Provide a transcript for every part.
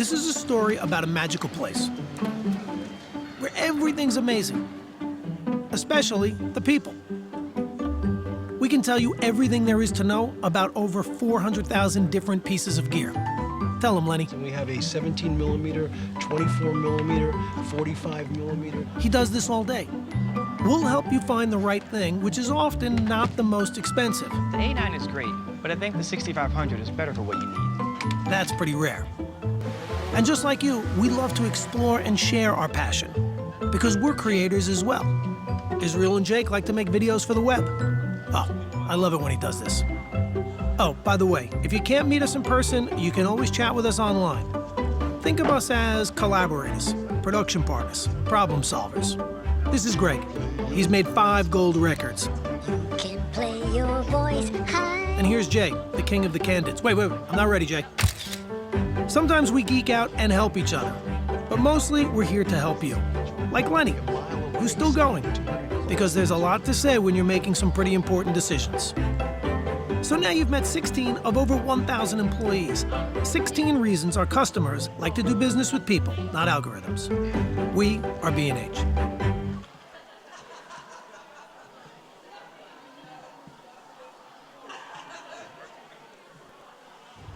This is a story about a magical place where everything's amazing, especially the people. We can tell you everything there is to know about over 400,000 different pieces of gear. Tell them, Lenny. And we have a 17 millimeter, 24 millimeter, 45 millimeter. He does this all day. We'll help you find the right thing, which is often not the most expensive. The A9 is great, but I think the 6500 is better for what you need. That's pretty rare. And just like you, we love to explore and share our passion, because we're creators as well. Israel and Jake like to make videos for the web. Oh, I love it when he does this. Oh, by the way, if you can't meet us in person, you can always chat with us online. Think of us as collaborators, production partners, problem solvers. This is Greg. He's made 5 gold records. You can play your voice high. And here's Jay, the king of the candids. Wait, I'm not ready, Jay. Sometimes we geek out and help each other, but mostly we're here to help you. Like Lenny, who's still going, because there's a lot to say when you're making some pretty important decisions. So now you've met 16 of over 1,000 employees. 16 reasons our customers like to do business with people, not algorithms. We are B&H.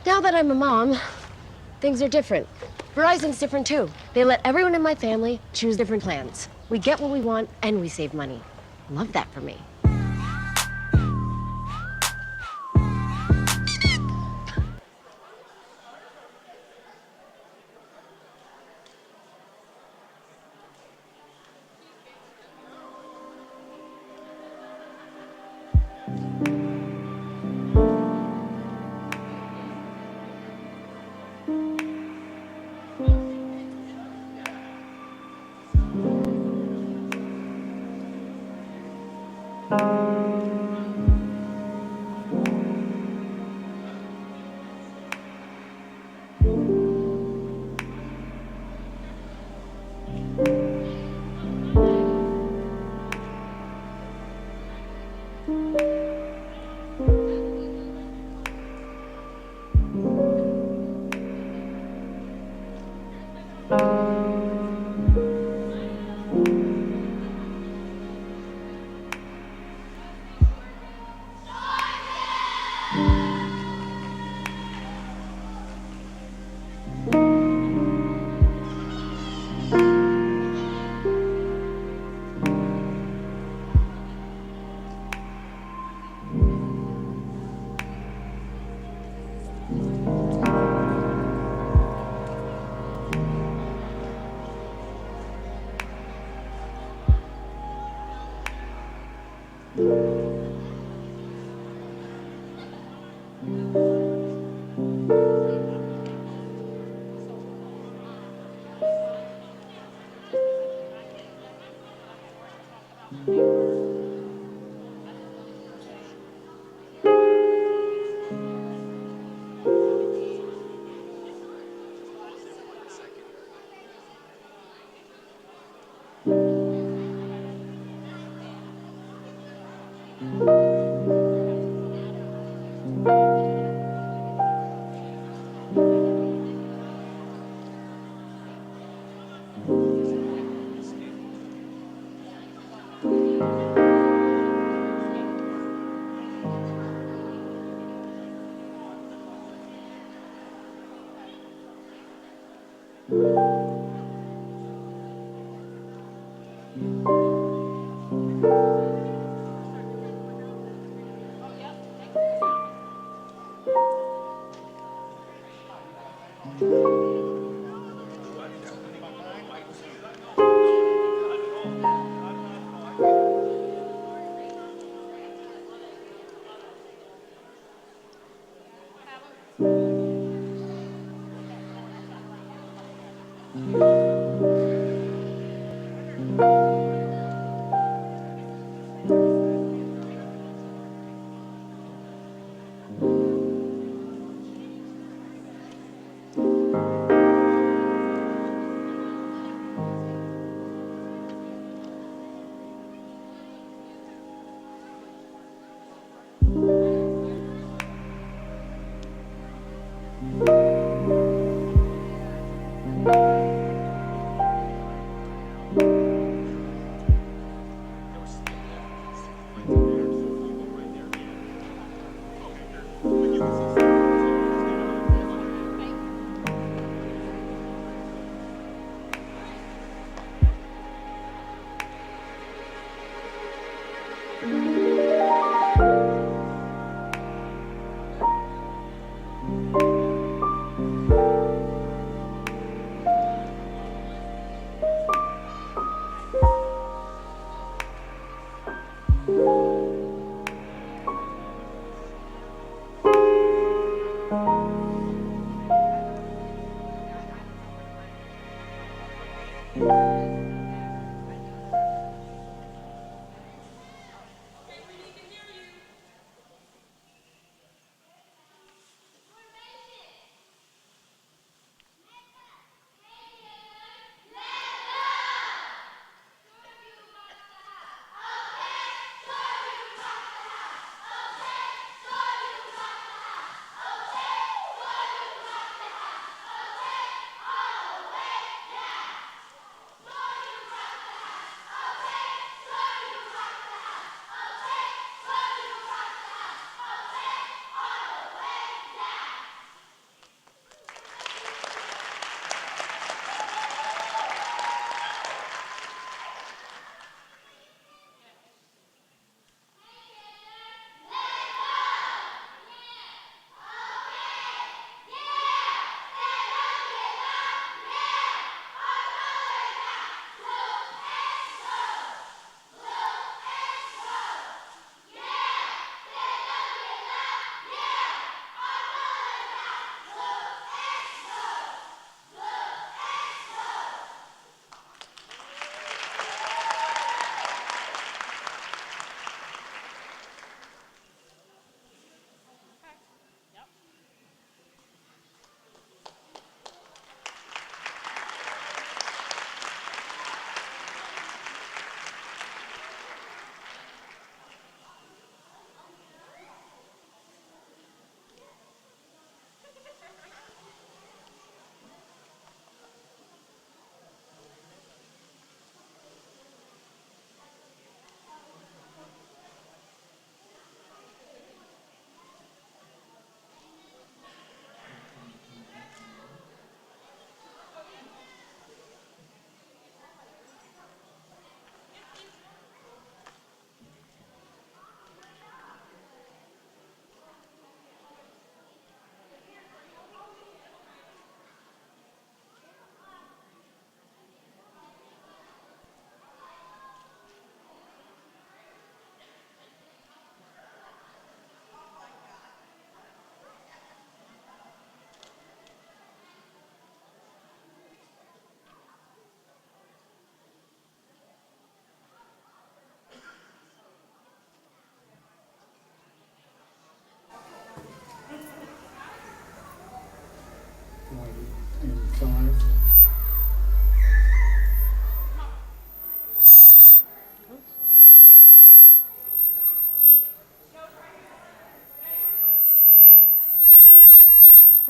Now that I'm a mom, things are different. Verizon's different too. They let everyone in my family choose different plans. We get what we want and we save money. Love that for me.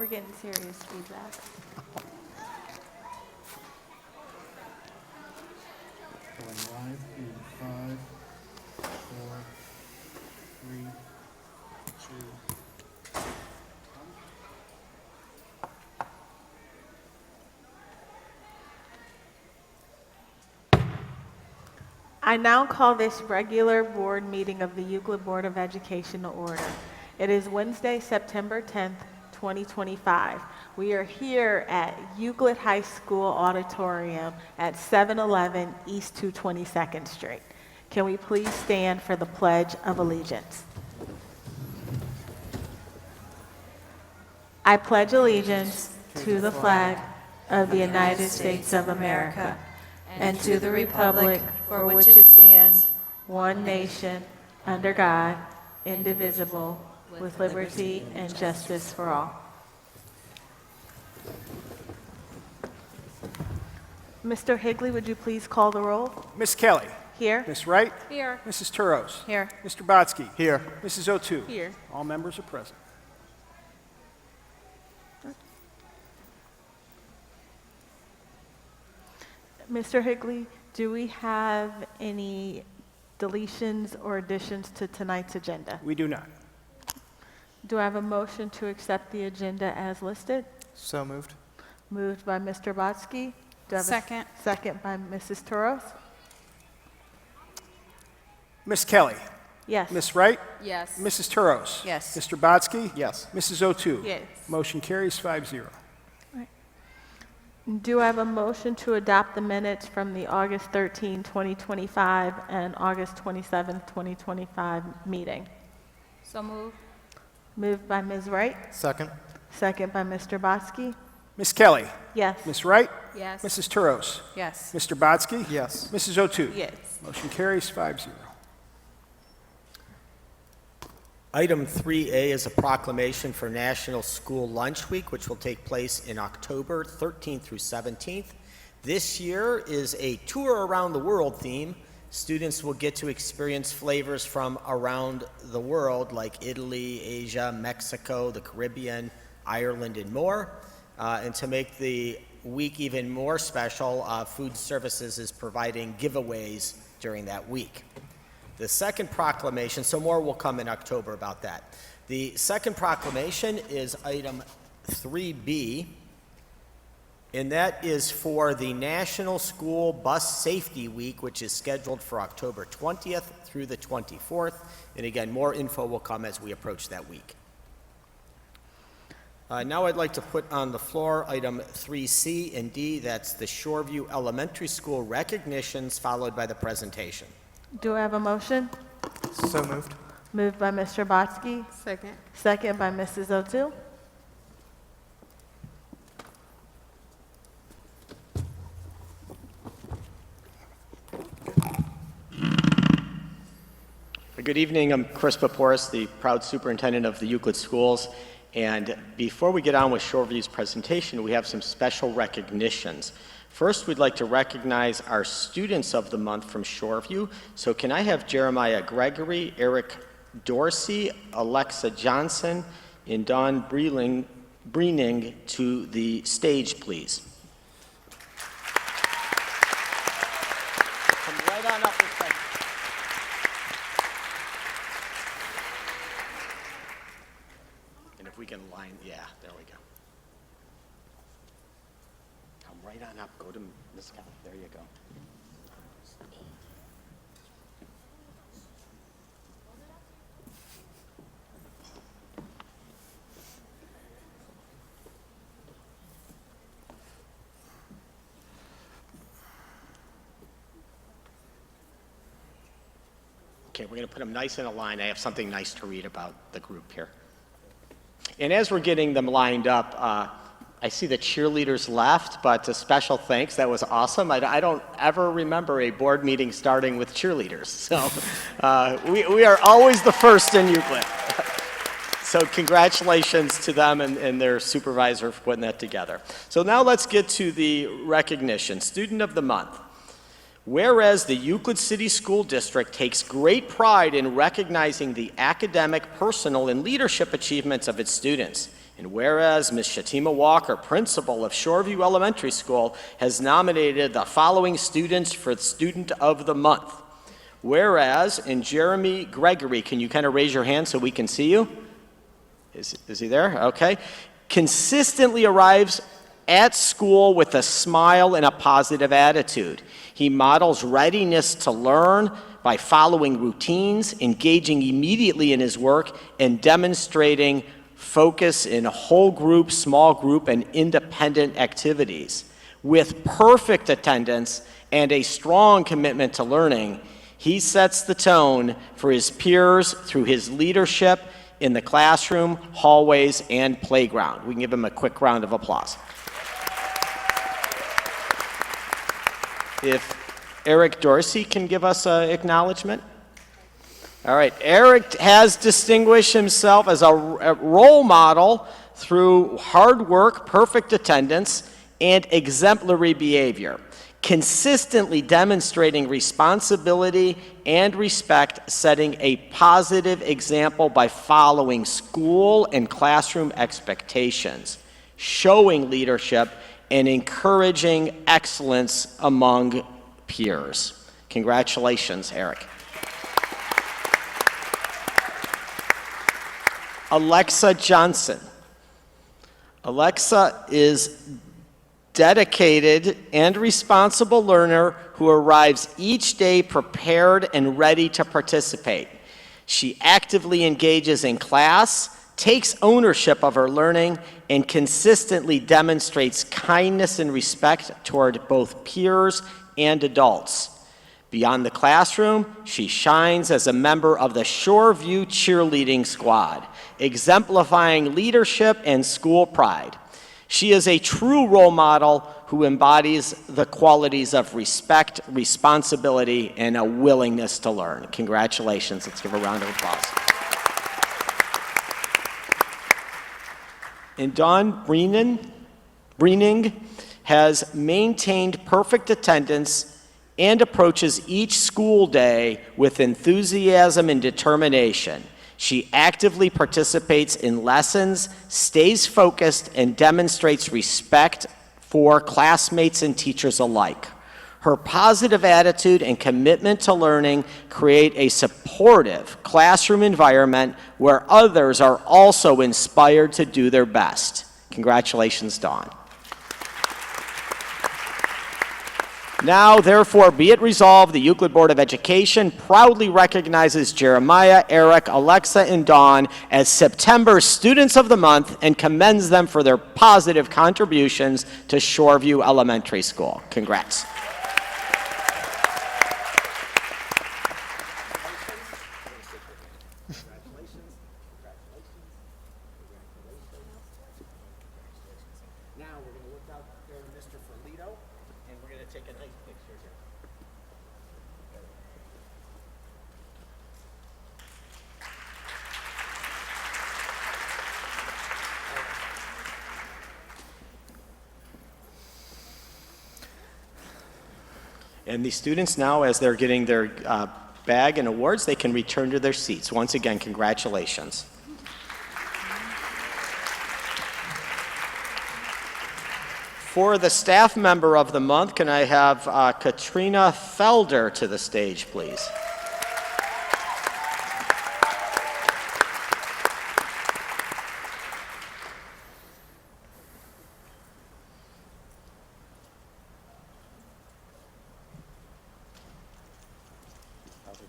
We're getting serious feedback. Going live in 5, 4, 3, 2. I now call this regular board meeting of the Euclid Board of Education to order. It is Wednesday, September 10th, 2025. We are here at Euclid High School Auditorium at 711 East 222nd Street. Can we please stand for the Pledge of Allegiance? I pledge allegiance to the flag of the United States of America and to the republic for which it stands, one nation, under God, indivisible, with liberty and justice for all. Mr. Higley, would you please call the roll? Miss Kelly. Here. Miss Wright. Here. Mrs. Turos. Here. Mr. Botsky. Here. Mrs. O'Toole. Here. All members are present. Mr. Higley, do we have any deletions or additions to tonight's agenda? We do not. Do I have a motion to accept the agenda as listed? So moved. Moved by Mr. Botsky. Do I have Second. a second by Mrs. Turos? Miss Kelly. Yes. Miss Wright. Yes. Mrs. Turos. Yes. Mr. Botsky. Yes. Mrs. O'Toole. Yes. Motion carries 5-0. Do I have a motion to adopt the minutes from the August 13, 2025 and August 27, 2025 meeting? So moved. Moved by Ms. Wright, Second. second by Mr. Botsky. Miss Kelly. Yes. Miss Wright. Yes. Mrs. Turos. Yes. Mr. Botsky. Yes. Mrs. O'Toole. Yes. Motion carries 5-0. Item 3A is a proclamation for National School Lunch Week, which will take place in October 13th through 17th. This year is a tour around the world theme. Students will get to experience flavors from around the world like Italy, Asia, Mexico, the Caribbean, Ireland, and more. And to make the week even more special, Food Services is providing giveaways during that week. The second proclamation, so more will come in October about that. The second proclamation is item 3B, and that is for the National School Bus Safety Week, which is scheduled for October 20th through the 24th. And again, more info will come as we approach that week. Now I'd like to put on the floor item 3C and D, that's the Shoreview Elementary School recognitions, followed by the presentation. Do I have a motion? So moved. Moved by Mr. Botsky, Second. second by Mrs. O'Toole. Good evening, I'm Chris Paporis, the proud superintendent of the Euclid Schools. And before we get on with Shoreview's presentation, we have some special recognitions. First, we'd like to recognize our Students of the Month from Shoreview. So can I have Jeremiah Gregory, Eric Dorsey, Alexa Johnson, and Dawn Breening to the stage, please? Come right on up this side. And if we can line, yeah, there we go. Come right on up, go to Miss Kelly, there you go. Okay, we're going to put them nice in a line. I have something nice to read about the group here. And as we're getting them lined up, I see the cheerleaders left, but a special thanks. That was awesome. I don't ever remember a board meeting starting with cheerleaders. So we are always the first in Euclid. So congratulations to them and their supervisor for putting that together. So now let's get to the recognition. Student of the Month. Whereas the Euclid City School District takes great pride in recognizing the academic, personal, and leadership achievements of its students. And whereas Ms. Shatima Walker, principal of Shoreview Elementary School, has nominated the following students for Student of the Month. Whereas, and Jeremy Gregory, can you kind of raise your hand so we can see you? Is he there? Okay. Consistently arrives at school with a smile and a positive attitude. He models readiness to learn by following routines, engaging immediately in his work, and demonstrating focus in whole group, small group, and independent activities. With perfect attendance and a strong commitment to learning, he sets the tone for his peers through his leadership in the classroom, hallways, and playground. We can give him a quick round of applause. If Eric Dorsey can give us an acknowledgement. All right, Eric has distinguished himself as a role model through hard work, perfect attendance, and exemplary behavior, consistently demonstrating responsibility and respect, setting a positive example by following school and classroom expectations, showing leadership, and encouraging excellence among peers. Congratulations, Eric. Alexa Johnson. Alexa is dedicated and responsible learner who arrives each day prepared and ready to participate. She actively engages in class, takes ownership of her learning, and consistently demonstrates kindness and respect toward both peers and adults. Beyond the classroom, she shines as a member of the Shoreview cheerleading squad, exemplifying leadership and school pride. She is a true role model who embodies the qualities of respect, responsibility, and a willingness to learn. Congratulations. Let's give a round of applause. And Dawn Breening has maintained perfect attendance and approaches each school day with enthusiasm and determination. She actively participates in lessons, stays focused, and demonstrates respect for classmates and teachers alike. Her positive attitude and commitment to learning create a supportive classroom environment where others are also inspired to do their best. Congratulations, Dawn. Now, therefore, be it resolved, the Euclid Board of Education proudly recognizes Jeremiah, Eric, Alexa, and Dawn as September's Students of the Month and commends them for their positive contributions to Shoreview Elementary School. Congrats. Now we're going to look out there, Mr. Ferlito, and we're going to take a nice picture here. And the students now, as they're getting their bag and awards, they can return to their seats. Once again, congratulations. For the staff member of the month, can I have Katrina Felder to the stage, please?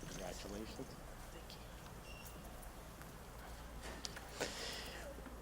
Congratulations.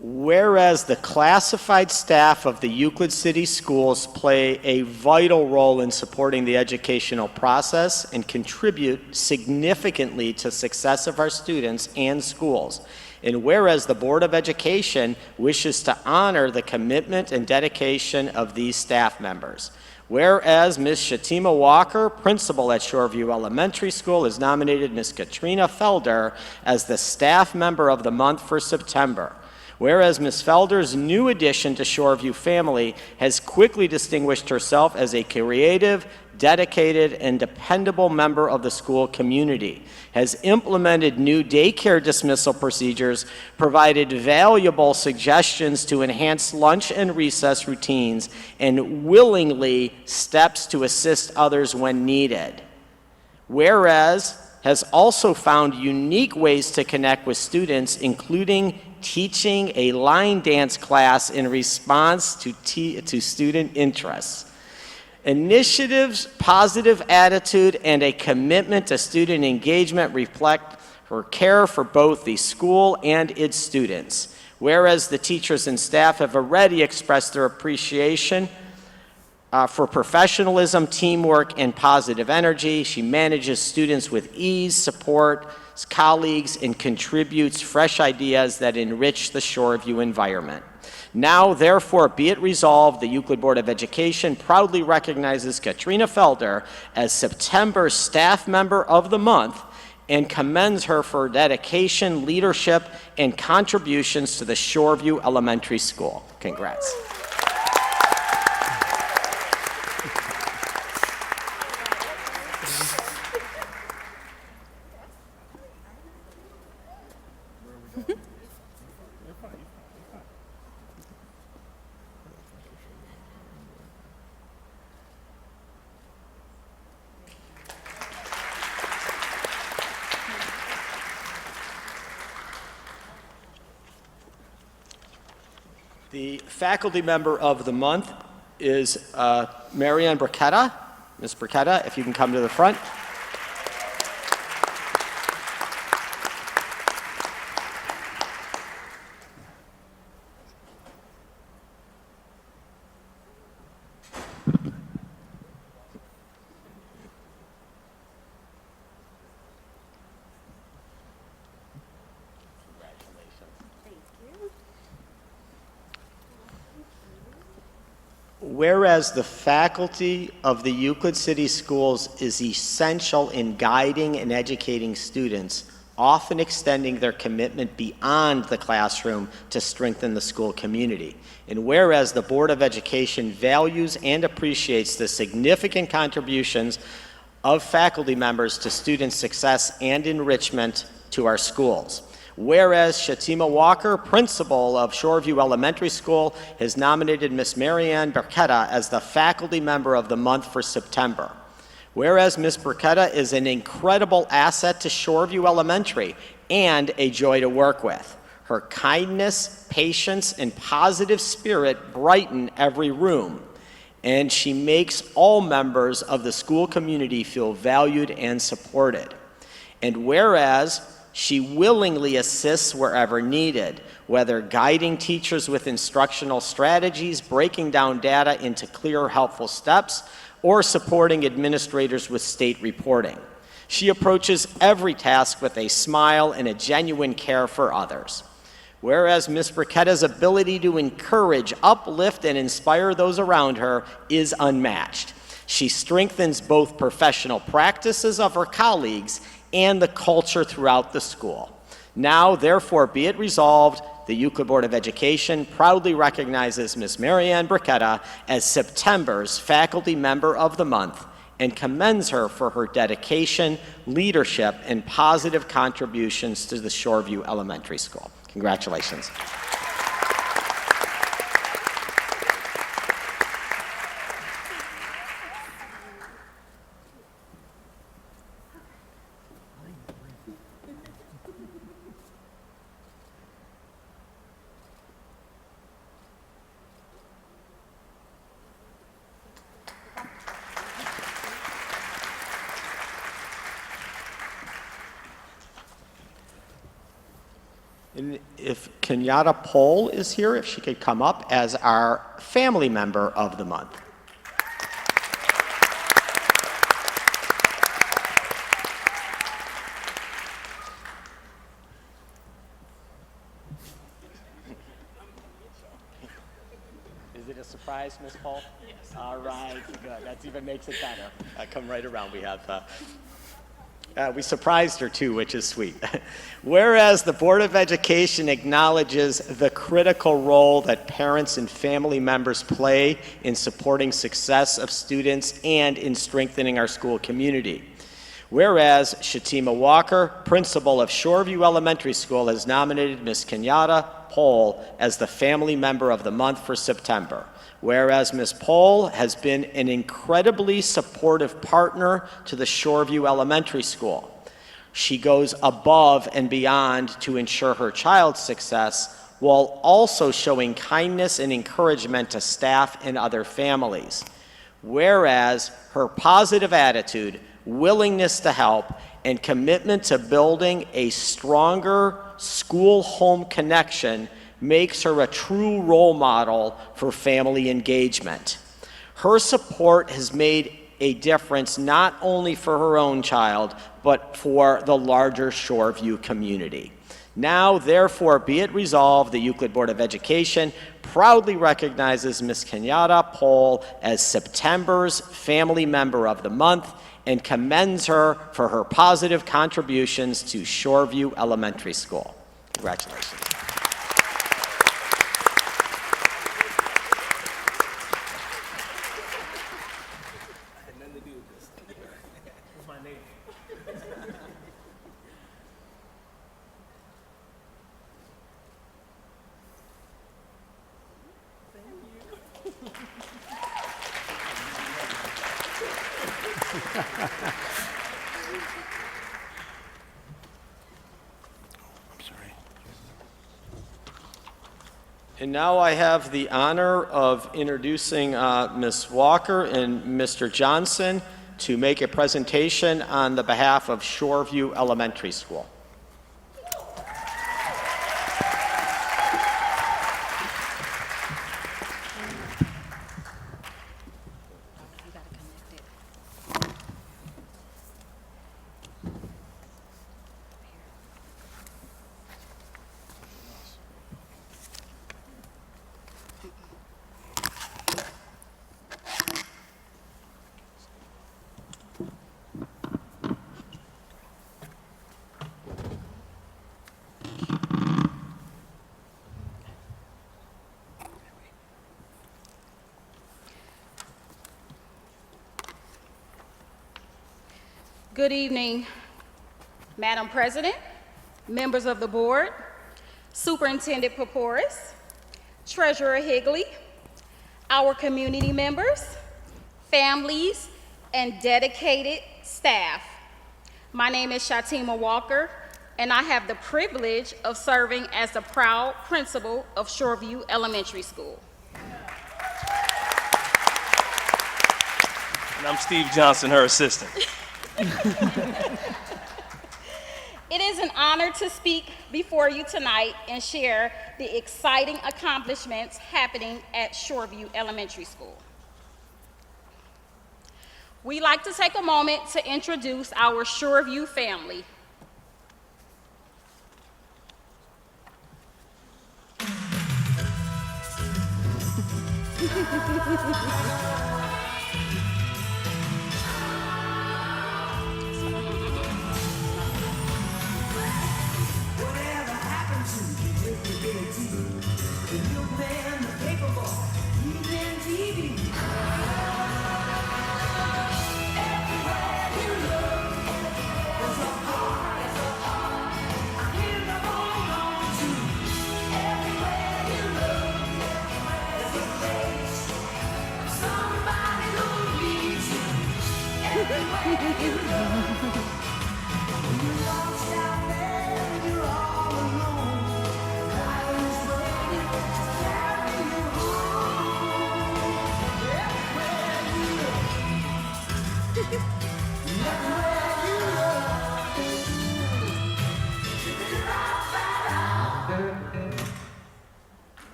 Whereas the classified staff of the Euclid City Schools play a vital role in supporting the educational process and contribute significantly to success of our students and schools. And whereas the Board of Education wishes to honor the commitment and dedication of these staff members. Whereas Ms. Shatima Walker, principal at Shoreview Elementary School, has nominated Ms. Katrina Felder as the staff member of the month for September. Whereas Ms. Felder's new addition to Shoreview family has quickly distinguished herself as a creative, dedicated, and dependable member of the school community, has implemented new daycare dismissal procedures, provided valuable suggestions to enhance lunch and recess routines, and willingly steps to assist others when needed. Whereas, has also found unique ways to connect with students, including teaching a line dance class in response to student interests. Initiatives, positive attitude, and a commitment to student engagement reflect her care for both the school and its students. Whereas the teachers and staff have already expressed their appreciation for professionalism, teamwork, and positive energy. She manages students with ease, supports colleagues, and contributes fresh ideas that enrich the Shoreview environment. Now, therefore, be it resolved, the Euclid Board of Education proudly recognizes Katrina Felder as September's Staff Member of the Month and commends her for dedication, leadership, and contributions to the Shoreview Elementary School. Congrats. The faculty member of the month is Marianne Burketta. Ms. Burketta, if you can come to the front. Whereas the faculty of the Euclid City Schools is essential in guiding and educating students, often extending their commitment beyond the classroom to strengthen the school community. And whereas the Board of Education values and appreciates the significant contributions of faculty members to student success and enrichment to our schools. Whereas Shatima Walker, principal of Shoreview Elementary School, has nominated Ms. Marianne Burketta as the faculty member of the month for September. Whereas Ms. Burketta is an incredible asset to Shoreview Elementary and a joy to work with. Her kindness, patience, and positive spirit brighten every room, and she makes all members of the school community feel valued and supported. And whereas she willingly assists wherever needed, whether guiding teachers with instructional strategies, breaking down data into clear, helpful steps, or supporting administrators with state reporting. She approaches every task with a smile and a genuine care for others. Whereas Ms. Burketta's ability to encourage, uplift, and inspire those around her is unmatched. She strengthens both professional practices of her colleagues and the culture throughout the school. Now, therefore, be it resolved, the Euclid Board of Education proudly recognizes Ms. Marianne Burketta as September's Faculty Member of the Month and commends her for her dedication, leadership, and positive contributions to the Shoreview Elementary School. Congratulations. And if Kenyatta Pohl is here, if she could come up as our family member of the month. Is it a surprise, Ms. Pohl? Yes. All right, good. That even makes it better. Come right around. We have We surprised her too, which is sweet. Whereas the Board of Education acknowledges the critical role that parents and family members play in supporting success of students and in strengthening our school community. Whereas Shatima Walker, principal of Shoreview Elementary School, has nominated Ms. Kenyatta Pohl as the Family Member of the Month for September. Whereas Ms. Pohl has been an incredibly supportive partner to the Shoreview Elementary School. She goes above and beyond to ensure her child's success while also showing kindness and encouragement to staff and other families. Whereas her positive attitude, willingness to help, and commitment to building a stronger school-home connection makes her a true role model for family engagement. Her support has made a difference not only for her own child, but for the larger Shoreview community. Now, therefore, be it resolved, the Euclid Board of Education proudly recognizes Ms. Kenyatta Pohl as September's Family Member of the Month and commends her for her positive contributions to Shoreview Elementary School. Congratulations. And now I have the honor of introducing Ms. Walker and Mr. Johnson to make a presentation on the behalf of Shoreview Elementary School. Good evening, Madam President, members of the board, Superintendent Paporis, Treasurer Higley, our community members, families, and dedicated staff. My name is Shatima Walker, and I have the privilege of serving as the proud principal of Shoreview Elementary School. And I'm Steve Johnson, her assistant. It is an honor to speak before you tonight and share the exciting accomplishments happening at Shoreview Elementary School. We'd like to take a moment to introduce our Shoreview family.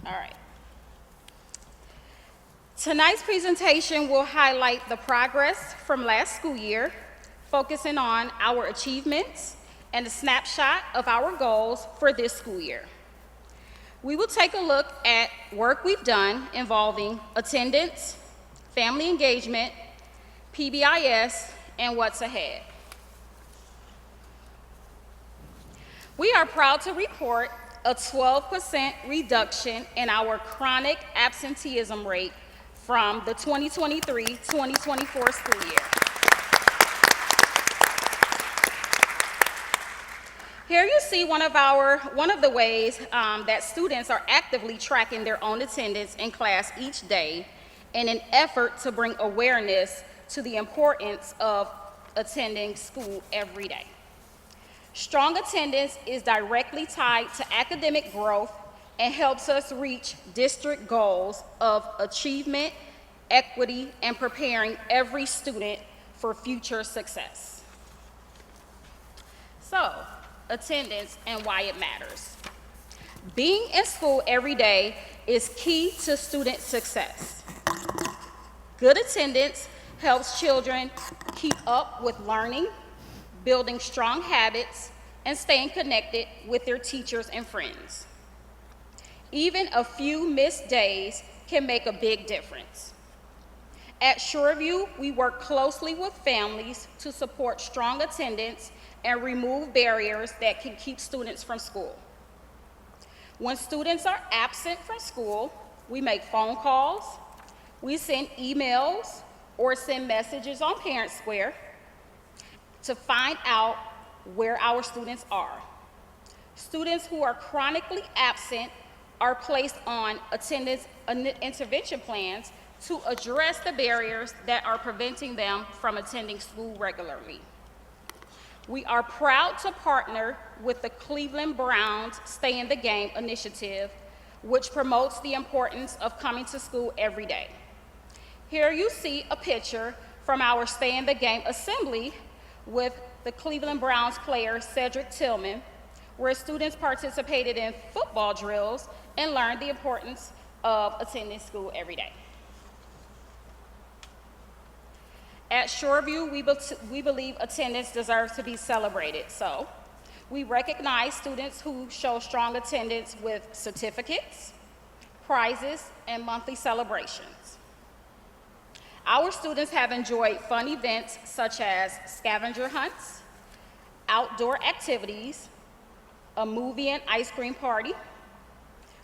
All right. Tonight's presentation will highlight the progress from last school year, focusing on our achievements and a snapshot of our goals for this school year. We will take a look at work we've done involving attendance, family engagement, PBIS, and what's ahead. We are proud to report a 12% reduction in our chronic absenteeism rate from the 2023-2024 school year. Here you see one of the ways that students are actively tracking their own attendance in class each day in an effort to bring awareness to the importance of attending school every day. Strong attendance is directly tied to academic growth and helps us reach district goals of achievement, equity, and preparing every student for future success. So, attendance and why it matters. Being in school every day is key to student success. Good attendance helps children keep up with learning, building strong habits, and staying connected with their teachers and friends. Even a few missed days can make a big difference. At Shoreview, we work closely with families to support strong attendance and remove barriers that can keep students from school. When students are absent from school, we make phone calls, we send emails, or send messages on Parent Square to find out where our students are. Students who are chronically absent are placed on attendance intervention plans to address the barriers that are preventing them from attending school regularly. We are proud to partner with the Cleveland Browns Stay in the Game initiative, which promotes the importance of coming to school every day. Here you see a picture from our Stay in the Game assembly with the Cleveland Browns player Cedric Tillman, where students participated in football drills and learned the importance of attending school every day. At Shoreview, we believe attendance deserves to be celebrated, so we recognize students who show strong attendance with certificates, prizes, and monthly celebrations. Our students have enjoyed fun events such as scavenger hunts, outdoor activities, a movie and ice cream party.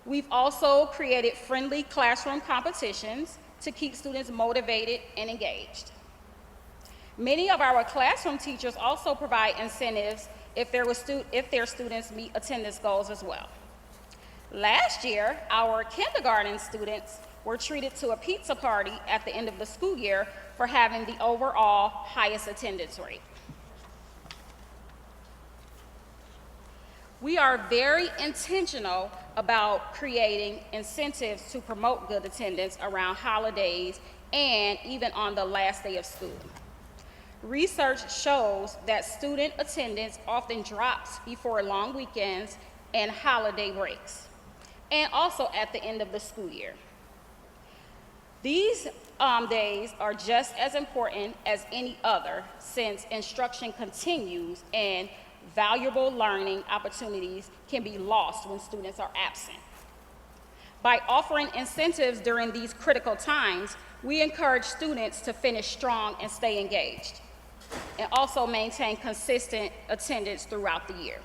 We've also created friendly classroom competitions to keep students motivated and engaged. Many of our classroom teachers also provide incentives if their students meet attendance goals as well. Last year, our kindergarten students were treated to a pizza party at the end of the school year for having the overall highest attendance rate. We are very intentional about creating incentives to promote good attendance around holidays and even on the last day of school. Research shows that student attendance often drops before long weekends and holiday breaks, and also at the end of the school year. These days are just as important as any other, since instruction continues and valuable learning opportunities can be lost when students are absent. By offering incentives during these critical times, we encourage students to finish strong and stay engaged, and also maintain consistent attendance throughout the year.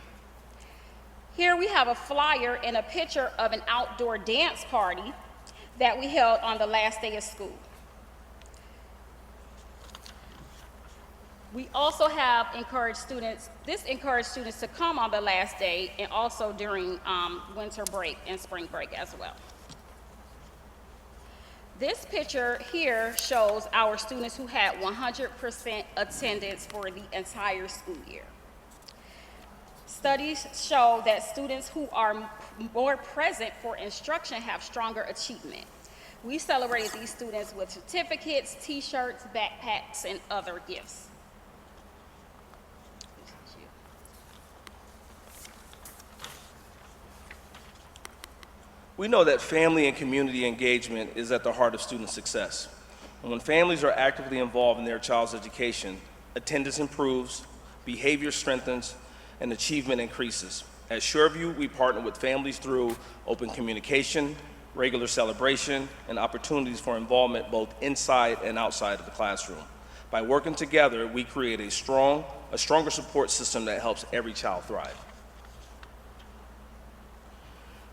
Here we have a flyer and a picture of an outdoor dance party that we held on the last day of school. We also have encouraged students to come on the last day and also during winter break and spring break as well. This picture here shows our students who had 100% attendance for the entire school year. Studies show that students who are more present for instruction have stronger achievement. We celebrated these students with certificates, t-shirts, backpacks, and other gifts. We know that family and community engagement is at the heart of student success. And when families are actively involved in their child's education, attendance improves, behavior strengthens, and achievement increases. At Shoreview, we partner with families through open communication, regular celebration, and opportunities for involvement both inside and outside of the classroom. By working together, we create a stronger support system that helps every child thrive.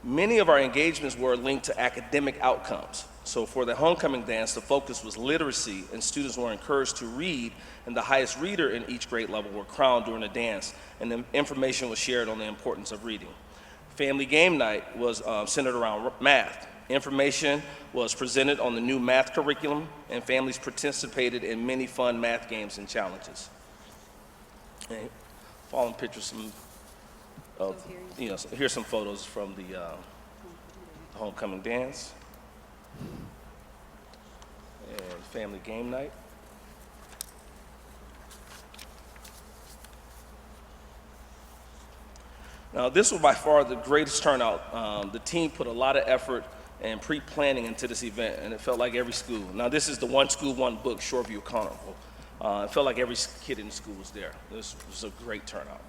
Many of our engagements were linked to academic outcomes. So for the homecoming dance, the focus was literacy, and students were encouraged to read, and the highest reader in each grade level were crowned during the dance, and the information was shared on the importance of reading. Family game night was centered around math. Information was presented on the new math curriculum, and families participated in many fun math games and challenges. And following pictures, here's some photos from the homecoming dance and family game night. Now, this was by far the greatest turnout. The team put a lot of effort and pre-planning into this event, and it felt like every school. Now, this is the One School, One Book Shoreview Carnival. It felt like every kid in the school was there. This was a great turnout.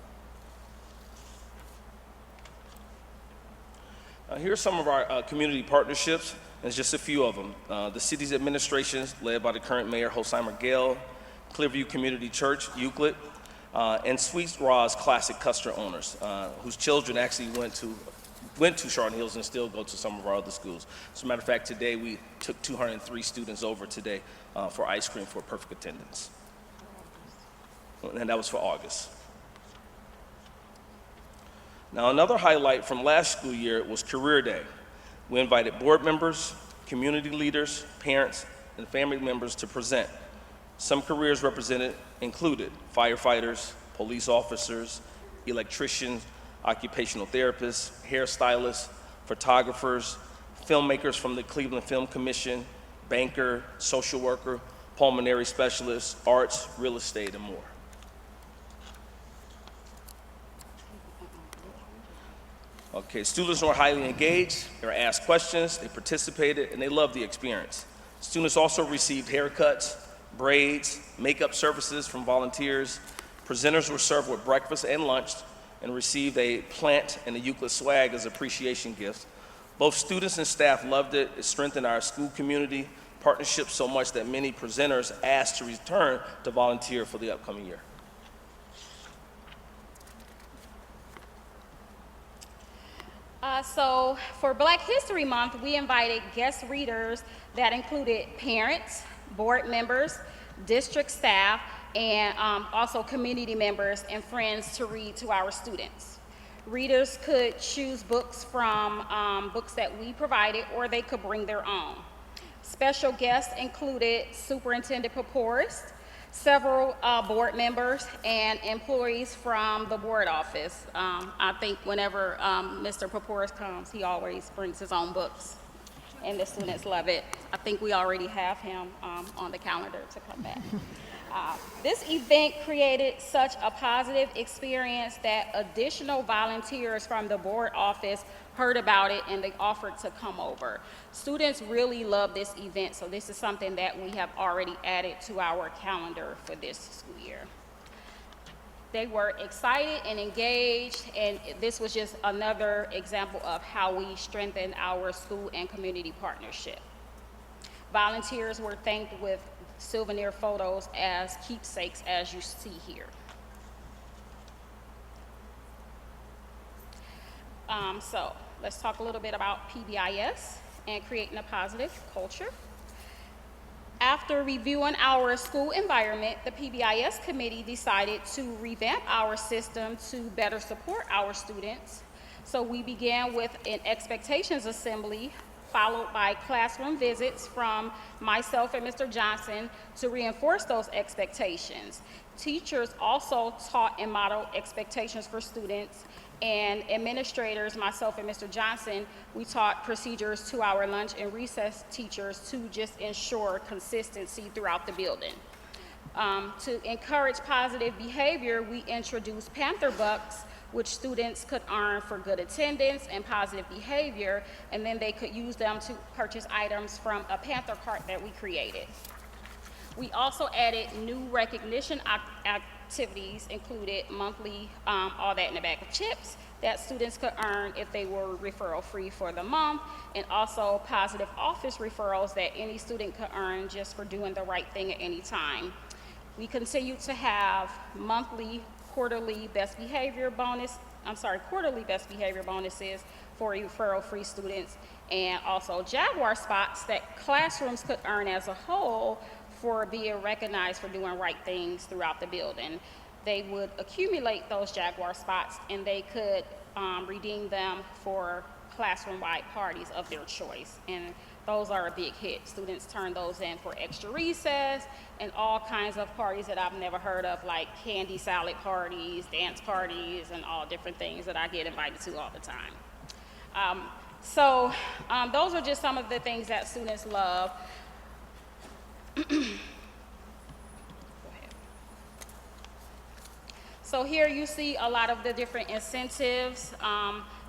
Here are some of our community partnerships. There's just a few of them. The city's administrations, led by the current mayor, Hoseimer Gale, Clearview Community Church, Euclid, and Sweet Raw's Classic Custer owners, whose children actually went to Chardon Hills and still go to some of our other schools. As a matter of fact, today we took 203 students over today for ice cream for perfect attendance. And that was for August. Now, another highlight from last school year was Career Day. We invited board members, community leaders, parents, and family members to present. Some careers represented included firefighters, police officers, electricians, occupational therapists, hairstylists, photographers, filmmakers from the Cleveland Film Commission, banker, social worker, pulmonary specialist, arts, real estate, and more. Okay, students were highly engaged, they were asked questions, they participated, and they loved the experience. Students also received haircuts, braids, makeup services from volunteers. Presenters were served with breakfast and lunch and received a plant and a Euclid swag as appreciation gifts. Both students and staff loved it. It strengthened our school community partnerships so much that many presenters asked to return to volunteer for the upcoming year. So for Black History Month, we invited guest readers that included parents, board members, district staff, and also community members and friends to read to our students. Readers could choose books from books that we provided, or they could bring their own. Special guests included Superintendent Paporis, several board members, and employees from the board office. I think whenever Mr. Paporis comes, he always brings his own books, and the students love it. I think we already have him on the calendar to come back. This event created such a positive experience that additional volunteers from the board office heard about it and they offered to come over. Students really love this event, so this is something that we have already added to our calendar for this school year. They were excited and engaged, and this was just another example of how we strengthen our school and community partnership. Volunteers were thanked with souvenir photos as keepsakes, as you see here. So let's talk a little bit about PBIS and creating a positive culture. After reviewing our school environment, the PBIS committee decided to revamp our system to better support our students. So we began with an expectations assembly, followed by classroom visits from myself and Mr. Johnson to reinforce those expectations. Teachers also taught and modeled expectations for students, and administrators, myself and Mr. Johnson, we taught procedures to our lunch and recess teachers to just ensure consistency throughout the building. To encourage positive behavior, we introduced Panther Bucks, which students could earn for good attendance and positive behavior, and then they could use them to purchase items from a Panther cart that we created. We also added new recognition activities included monthly all that in a bag of chips that students could earn if they were referral free for the month, and also positive office referrals that any student could earn just for doing the right thing at any time. We continue to have quarterly best behavior bonuses for referral-free students, and also Jaguar spots that classrooms could earn as a whole for being recognized for doing right things throughout the building. They would accumulate those Jaguar spots and they could redeem them for classroom-wide parties of their choice. And those are a big hit. Students turn those in for extra recess and all kinds of parties that I've never heard of, like candy salad parties, dance parties, and all different things that I get invited to all the time. Those are just some of the things that students love. Go ahead. So here you see a lot of the different incentives,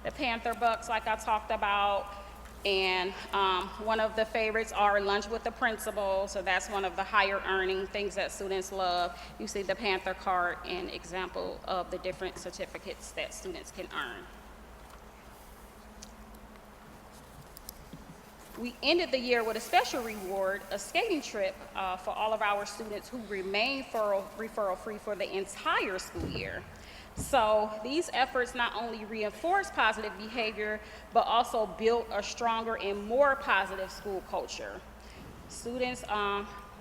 the Panther Bucks like I talked about, and one of the favorites are Lunch with the Principal, so that's one of the higher earning things that students love. You see the Panther card and example of the different certificates that students can earn. We ended the year with a special reward, a skating trip for all of our students who remain referral free for the entire school year. So these efforts not only reinforce positive behavior, but also build a stronger and more positive school culture. Students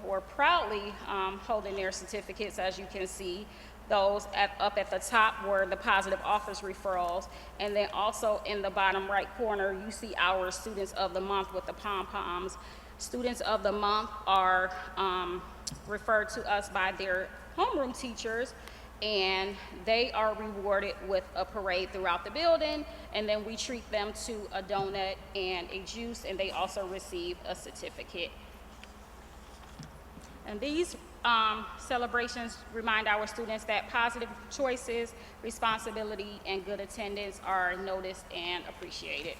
were proudly holding their certificates, as you can see. Those up at the top were the positive office referrals, and then also in the bottom right corner, you see our Students of the Month with the pom-poms. Students of the Month are referred to us by their homeroom teachers, and they are rewarded with a parade throughout the building, and then we treat them to a donut and a juice, and they also receive a certificate. And these celebrations remind our students that positive choices, responsibility, and good attendance are noticed and appreciated.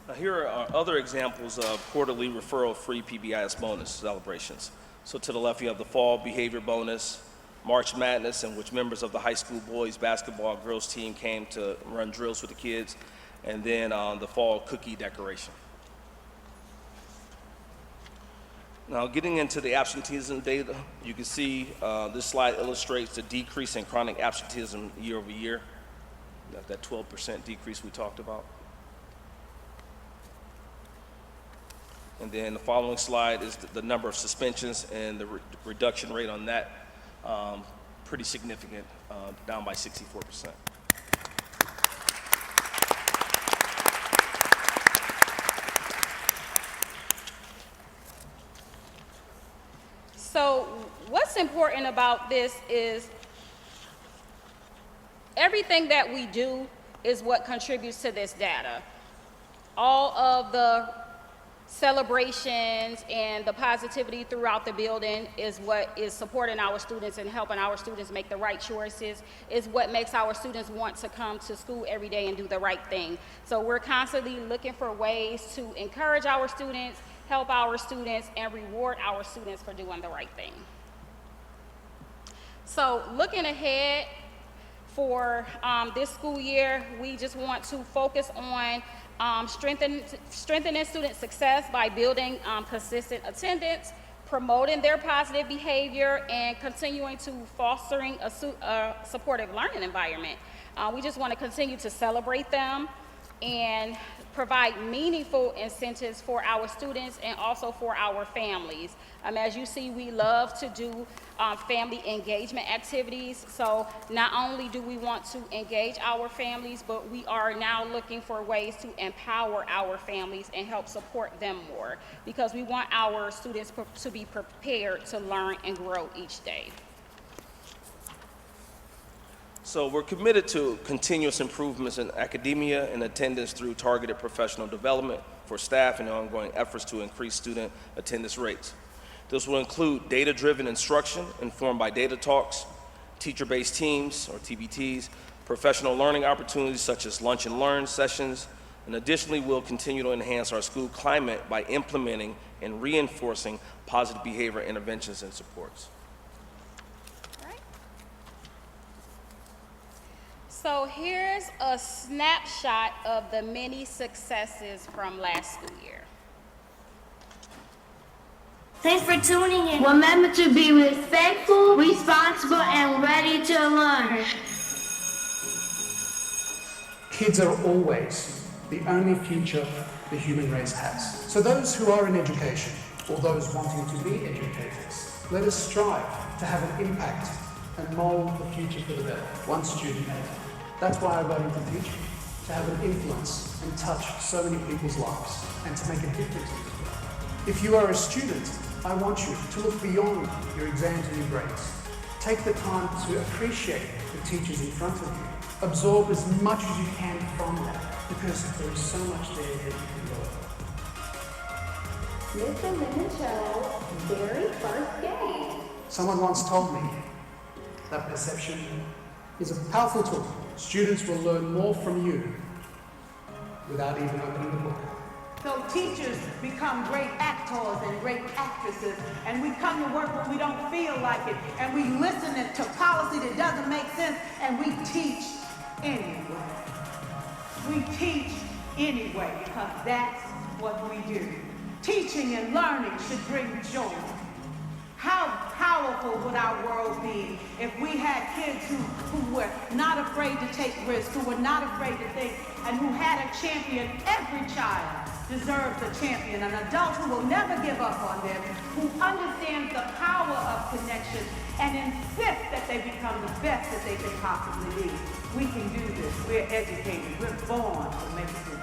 Now here are other examples of quarterly referral-free PBIS bonus celebrations. So to the left, you have the Fall Behavior Bonus, March Madness, in which members of the high school boys basketball girls team came to run drills with the kids, and then the Fall Cookie Decoration. Now, getting into the absenteeism data, you can see this slide illustrates the decrease in chronic absenteeism year over year, that 12% decrease we talked about. And then the following slide is the number of suspensions, and the reduction rate on that, pretty significant, down by 64%. So what's important about this is everything that we do is what contributes to this data. All of the celebrations and the positivity throughout the building is what is supporting our students and helping our students make the right choices, is what makes our students want to come to school every day and do the right thing. So we're constantly looking for ways to encourage our students, help our students, and reward our students for doing the right thing. So looking ahead for this school year, we just want to focus on strengthening student success by building consistent attendance, promoting their positive behavior, and continuing to fostering a supportive learning environment. We just want to continue to celebrate them and provide meaningful incentives for our students and also for our families. As you see, we love to do family engagement activities. So not only do we want to engage our families, but we are now looking for ways to empower our families and help support them more, because we want our students to be prepared to learn and grow each day. So we're committed to continuous improvements in academia and attendance through targeted professional development for staff and ongoing efforts to increase student attendance rates. This will include data-driven instruction informed by data talks, teacher-based teams, or TBTs, professional learning opportunities such as lunch and learn sessions, and additionally, we'll continue to enhance our school climate by implementing and reinforcing positive behavior interventions and supports. So here's a snapshot of the many successes from last school year. Thanks for tuning in. Remember to be respectful, responsible, and ready to learn. Kids are always the only future the human race has. So those who are in education, or those wanting to be educators, let us strive to have an impact and mold the future for the better, one student at a time. That's why I got into teaching, to have an influence and touch so many people's lives, and to make a difference in this world. If you are a student, I want you to look beyond your exams and your grades. Take the time to appreciate the teachers in front of you. Absorb as much as you can from that, because there is so much there that you can learn. Mr. Minichow's very first game. Someone once told me that perception is a powerful tool. Students will learn more from you without even opening the book. So teachers become great actors and great actresses, and we come to work when we don't feel like it, and we listen to policy that doesn't make sense, and we teach anyway. We teach anyway, because that's what we do. Teaching and learning should bring joy. How powerful would our world be if we had kids who were not afraid to take risks, who were not afraid to think, and who had a champion? Every child deserves a champion, an adult who will never give up on them, who understands the power of connection and insists that they become the best that they can possibly be. We can do this. We're educated. We're born to make it do.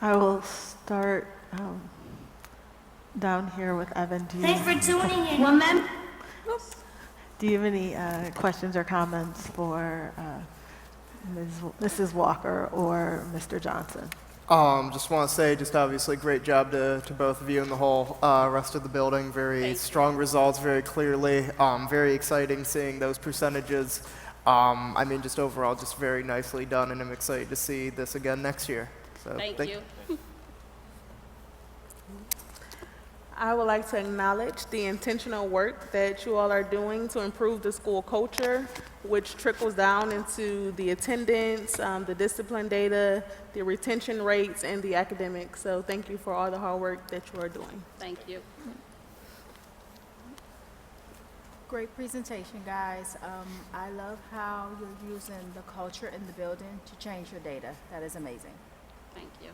I will start down here with Evan. Thanks for tuning in. Remember. Do you have any questions or comments for Mrs. Walker or Mr. Johnson? Just want to say, just obviously great job to both of you and the whole rest of the building. Very strong results, very clearly. Very exciting seeing those percentages. I mean, just overall, just very nicely done, and I'm excited to see this again next year. So, Thank you. I would like to acknowledge the intentional work that you all are doing to improve the school culture, which trickles down into the attendance, the discipline data, the retention rates, and the academics. So thank you for all the hard work that you are doing. Thank you. Great presentation, guys. I love how you're using the culture in the building to change your data. That is amazing. Thank you.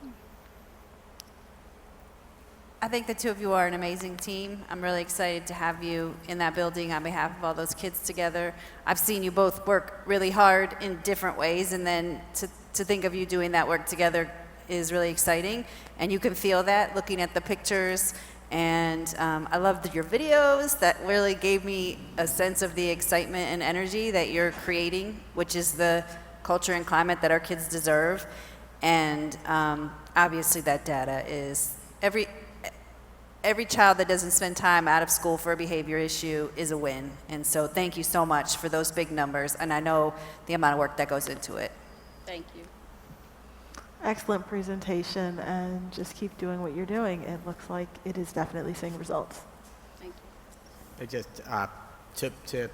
I think the two of you are an amazing team. I'm really excited to have you in that building on behalf of all those kids together. I've seen you both work really hard in different ways, and then to think of you doing that work together is really exciting. And you can feel that looking at the pictures. And I loved your videos. That really gave me a sense of the excitement and energy that you're creating, which is the culture and climate that our kids deserve. And obviously that data is every child that doesn't spend time out of school for a behavior issue is a win. And so thank you so much for those big numbers. And I know the amount of work that goes into it. Thank you. Excellent presentation, and just keep doing what you're doing. It looks like it is definitely seeing results. Thank you. I just to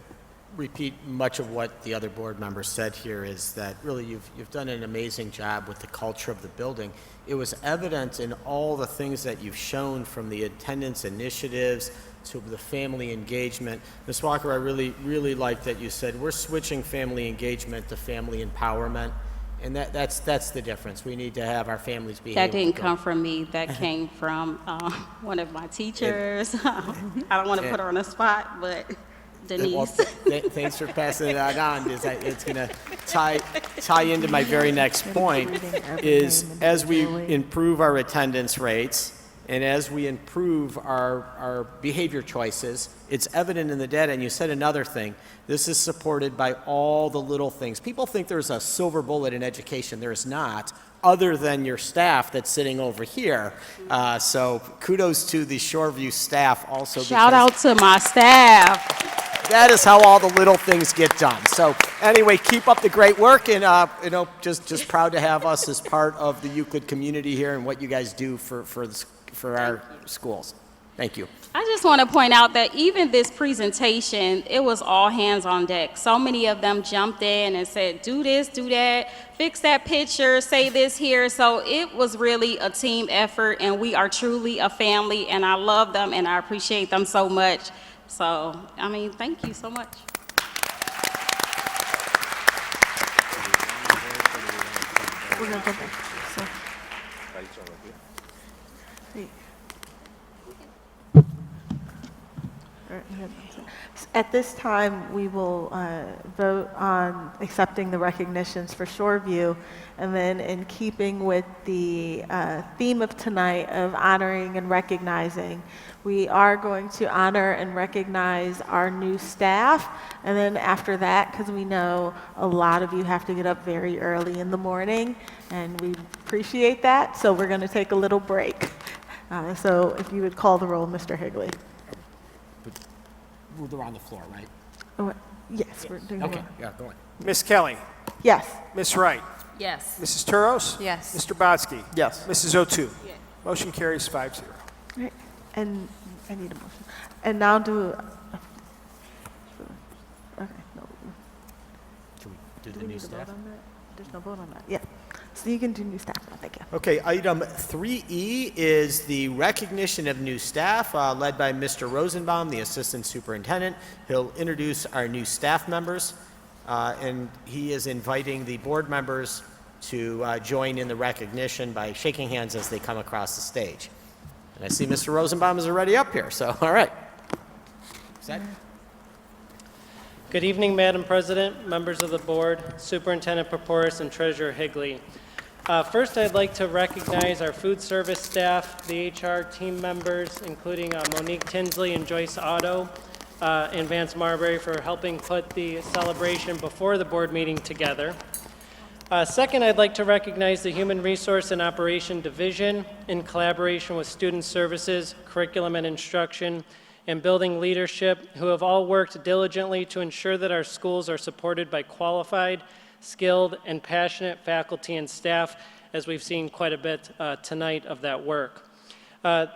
repeat much of what the other board members said here is that really you've done an amazing job with the culture of the building. It was evident in all the things that you've shown, from the attendance initiatives to the family engagement. Ms. Walker, I really like that you said we're switching family engagement to family empowerment. And that's the difference. We need to have our families be That able didn't to come from me. That came from one of my teachers. I don't want to put her on the spot, but Denise. Well, thanks for passing that on. It's going to tie into my very next point, is as we improve our attendance rates And as we improve our behavior choices, it's evident in the data. And you said another thing. This is supported by all the little things. People think there's a silver bullet in education. There is not, other than your staff that's sitting over here. So kudos to the Shoreview staff also. Shout out to my staff. That is how all the little things get done. So anyway, keep up the great work, and just proud to have us as part of the Euclid community here and what you guys do for our schools. Thank you. I just want to point out that even this presentation, it was all hands on deck. So many of them jumped in and said, do this, do that, fix that picture, say this here. So it was really a team effort, and we are truly a family, and I love them and I appreciate them so much. So, I mean, thank you so much. We're gonna jump in. So, at this time, we will vote on accepting the recognitions for Shoreview, and then in keeping with the theme of tonight of honoring and recognizing, we are going to honor and recognize our new staff, and then after that, because we know a lot of you have to get up very early in the morning, and we appreciate that, so we're going to take a little break. So if you would call the roll, Mr. Higley. Moved around the floor, right? Oh, yes, we're doing Okay, it. yeah, go on. Miss Kelly. Yes. Miss Wright. Yes. Mrs. Turos. Yes. Mr. Botsky. Yes. Mrs. O'Toole. Motion carries 5-0. Right. And I need a motion. And now do. Okay. No. Should we do Do the we new need to vote staff? on that? There's no vote on that. Yeah. So you can do new staff now. Thank you. Okay, item 3E is the recognition of new staff, led by Mr. Rosenbaum, the Assistant Superintendent. He'll introduce our new staff members, and he is inviting the board members to join in the recognition by shaking hands as they come across the stage. And I see Mr. Rosenbaum is already up here, so all right. Good evening, Madam President, members of the board, Superintendent Paporis, and Treasurer Higley. First, I'd like to recognize our food service staff, the HR team members, including Monique Tinsley and Joyce Otto, and Vance Marbury for helping put the celebration before the board meeting together. Second, I'd like to recognize the Human Resource and Operation Division in collaboration with Student Services, Curriculum and Instruction, and Building Leadership, who have all worked diligently to ensure that our schools are supported by qualified, skilled, and passionate faculty and staff, as we've seen quite a bit tonight of that work.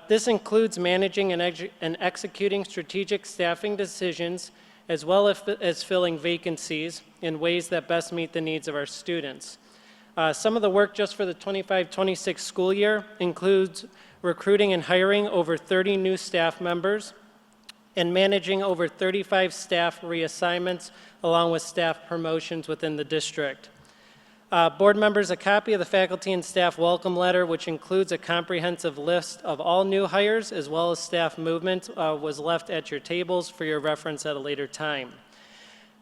This includes managing and executing strategic staffing decisions, as well as filling vacancies in ways that best meet the needs of our students. Some of the work just for the 25-26 school year includes recruiting and hiring over 30 new staff members, and managing over 35 staff reassignments, along with staff promotions within the district. Board members, a copy of the faculty and staff welcome letter, which includes a comprehensive list of all new hires as well as staff movement, was left at your tables for your reference at a later time.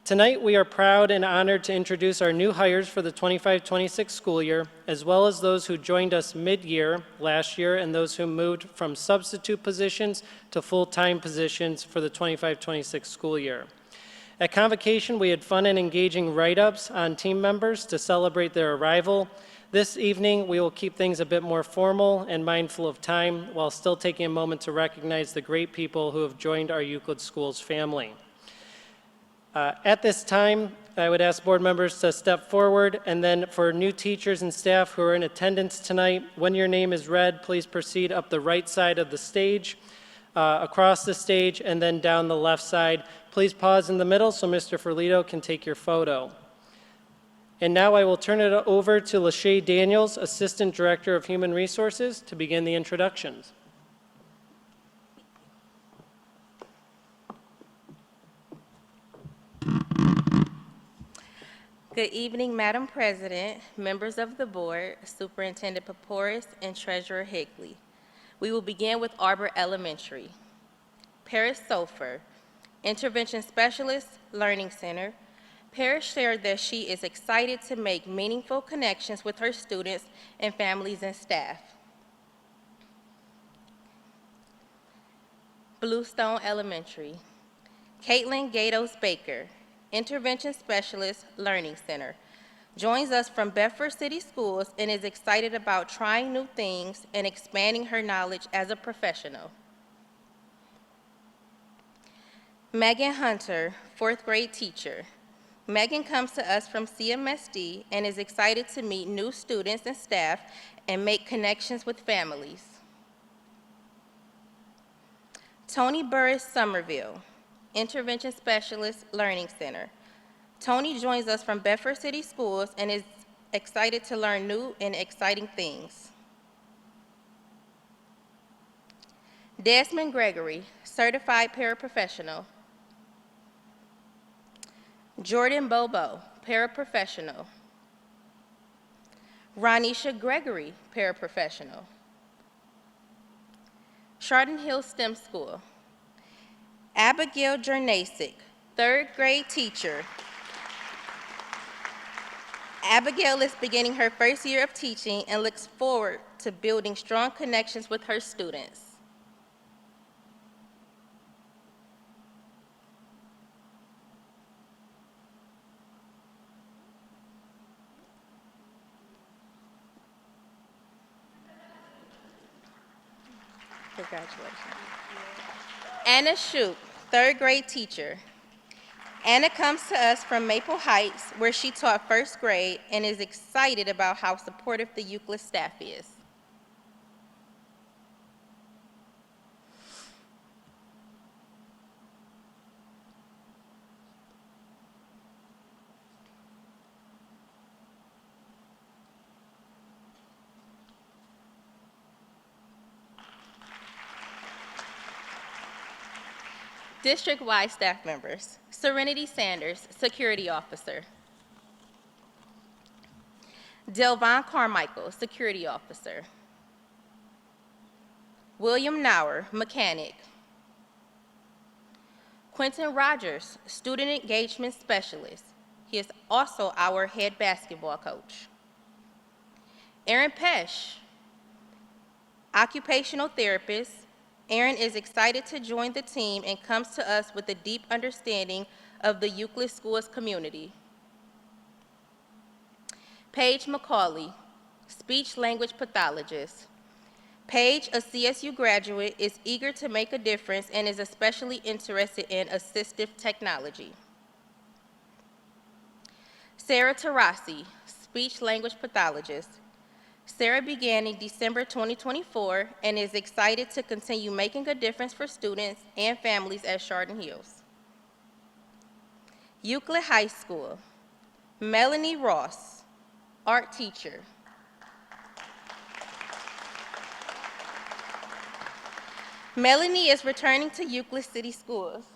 Tonight, we are proud and honored to introduce our new hires for the 25-26 school year, as well as those who joined us mid-year last year and those who moved from substitute positions to full-time positions for the 25-26 school year. At Convocation, we had fun and engaging write-ups on team members to celebrate their arrival. This evening, we will keep things a bit more formal and mindful of time while still taking a moment to recognize the great people who have joined our Euclid Schools family. At this time, I would ask board members to step forward, and then for new teachers and staff who are in attendance tonight, when your name is read, please proceed up the right side of the stage, across the stage, and then down the left side. Please pause in the middle so Mr. Ferlito can take your photo. And now I will turn it over to Lachey Daniels, Assistant Director of Human Resources, to begin the introductions. Good evening, Madam President, members of the board, Superintendent Paporis, and Treasurer Higley. We will begin with Arbor Elementary. Paris Sofer, Intervention Specialist, Learning Center. Paris shared that she is excited to make meaningful connections with her students and families and staff. Bluestone Elementary. Caitlin Gatos Baker, Intervention Specialist, Learning Center, joins us from Bedford City Schools and is excited about trying new things and expanding her knowledge as a professional. Megan Hunter, 4th grade teacher. Megan comes to us from CMSD and is excited to meet new students and staff and make connections with families. Tony Burris Somerville, Intervention Specialist, Learning Center. Tony joins us from Bedford City Schools and is excited to learn new and exciting things. Desmond Gregory, Certified Paraprofessional. Jordan Bobo, Paraprofessional. Ronisha Gregory, Paraprofessional. Chardon Hill STEM School. Abigail Jernasik, 3rd grade teacher. Abigail is beginning her first year of teaching and looks forward to building strong connections with her students. Congratulations. Anna Shoup, 3rd grade teacher. Anna comes to us from Maple Heights, where she taught 1st grade and is excited about how supportive the Euclid staff is. District-wide staff members. Serenity Sanders, Security Officer. Delvon Carmichael, Security Officer. William Nauer, Mechanic. Quentin Rogers, Student Engagement Specialist. He is also our head basketball coach. Aaron Pesh, Occupational Therapist. Aaron is excited to join the team and comes to us with a deep understanding of the Euclid Schools community. Paige McCauley, Speech Language Pathologist. Paige, a CSU graduate, is eager to make a difference and is especially interested in assistive technology. Sarah Tarasi, Speech Language Pathologist. Sarah began in December 2024 and is excited to continue making a difference for students and families at Chardon Hills. Euclid High School, Melanie Ross, art teacher. Melanie is returning to Euclid City Schools.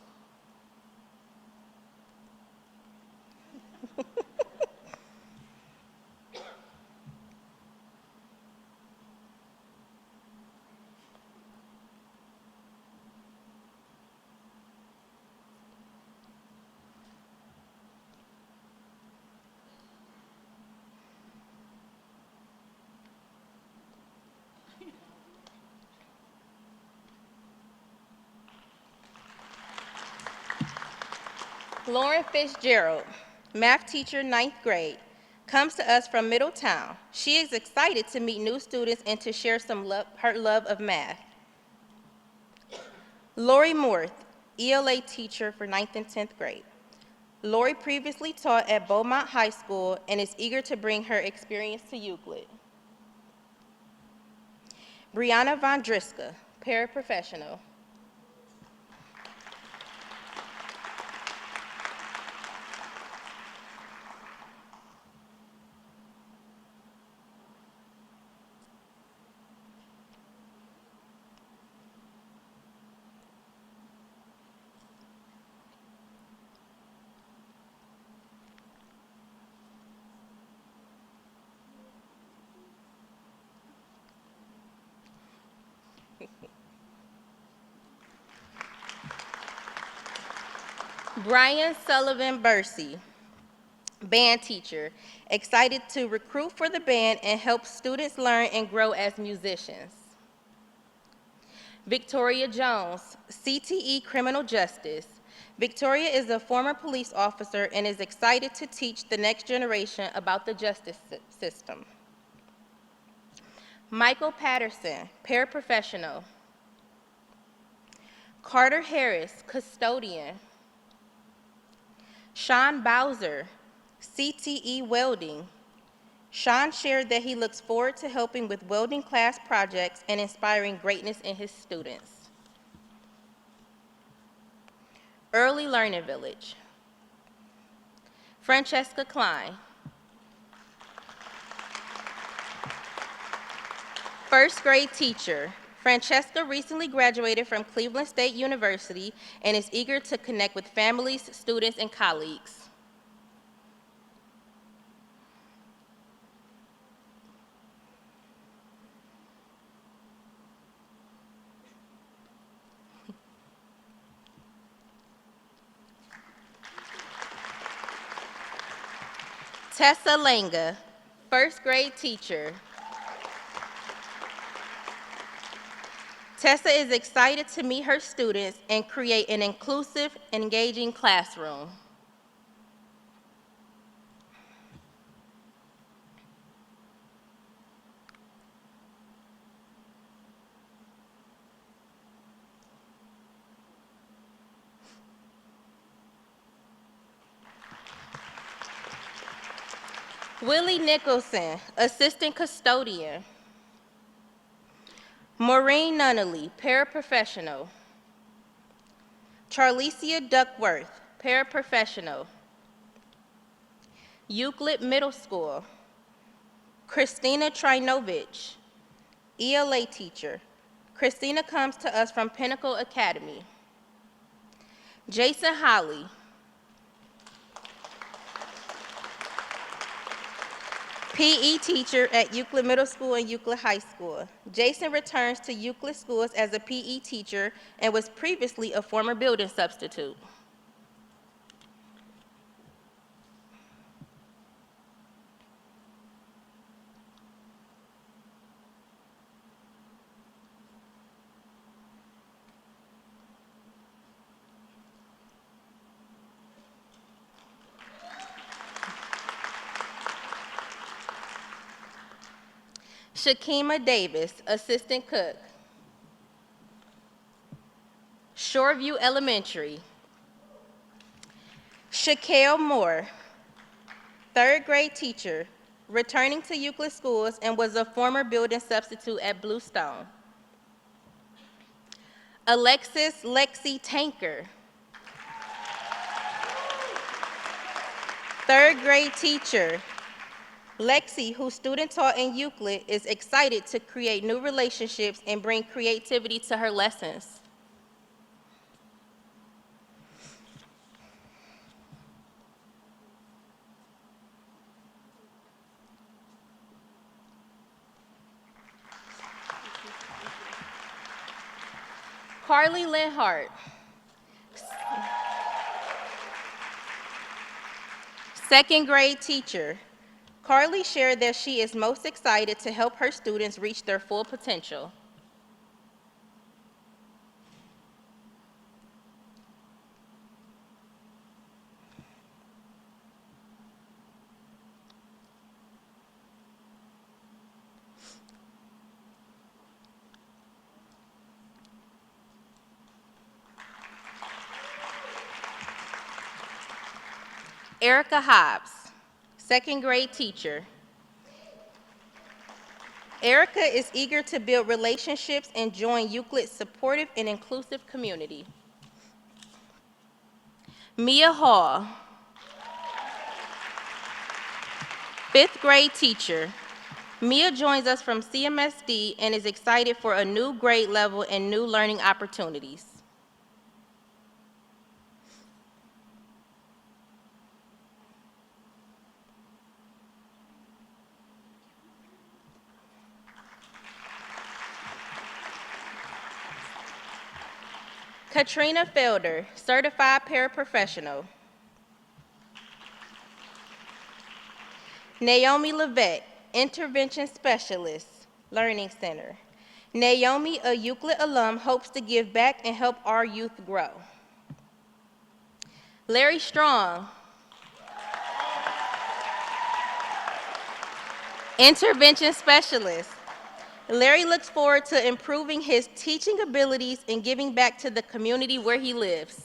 Lauren Fitzgerald, math teacher, 9th grade, comes to us from Middletown. She is excited to meet new students and to share her love of math. Lori Morth, ELA teacher for 9th and 10th grade. Lori previously taught at Beaumont High School and is eager to bring her experience to Euclid. Brianna Vondriska, paraprofessional. Brian Sullivan Bursey, band teacher, excited to recruit for the band and help students learn and grow as musicians. Victoria Jones, CTE Criminal Justice. Victoria is a former police officer and is excited to teach the next generation about the justice system. Michael Patterson, paraprofessional. Carter Harris, custodian. Sean Bowser, CTE welding. Sean shared that he looks forward to helping with welding class projects and inspiring greatness in his students. Early Learning Village. Francesca Klein. First grade teacher. Francesca recently graduated from Cleveland State University and is eager to connect with families, students, and colleagues. Tessa Langa, first grade teacher. Tessa is excited to meet her students and create an inclusive, engaging classroom. Willie Nicholson, assistant custodian. Maureen Nunnally, paraprofessional. Charlicia Duckworth, paraprofessional. Euclid Middle School. Christina Trinovich, ELA teacher. Christina comes to us from Pinnacle Academy. Jason Holly. PE teacher at Euclid Middle School and Euclid High School. Jason returns to Euclid schools as a PE teacher and was previously a former building substitute. Shakima Davis, assistant cook. Shoreview Elementary. Shaquille Moore, third grade teacher, returning to Euclid schools and was a former building substitute at Bluestone. Alexis Lexi Tanker, third grade teacher. Lexi, whose student taught in Euclid, is excited to create new relationships and bring creativity to her lessons. Carly Linhart, second grade teacher. Carly shared that she is most excited to help her students reach their full potential. Erica Hobbs, second grade teacher. Erica is eager to build relationships and join Euclid's supportive and inclusive community. Mia Hall, fifth grade teacher. Mia joins us from CMSD and is excited for a new grade level and new learning opportunities. Katrina Felder, certified paraprofessional. Naomi Levesque, intervention specialist, Learning Center. Naomi, a Euclid alum, hopes to give back and help our youth grow. Larry Strong, intervention specialist. Larry looks forward to improving his teaching abilities and giving back to the community where he lives.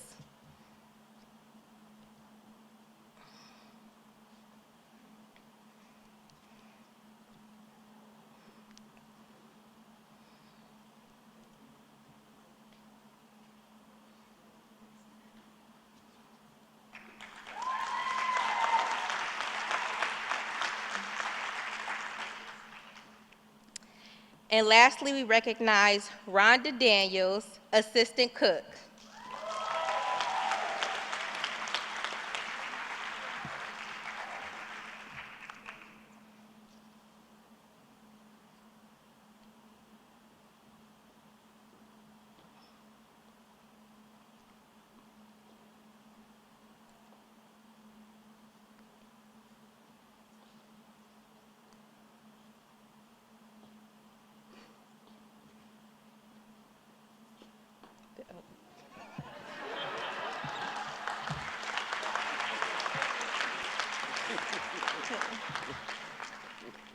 And lastly, we recognize Rhonda Daniels, assistant cook.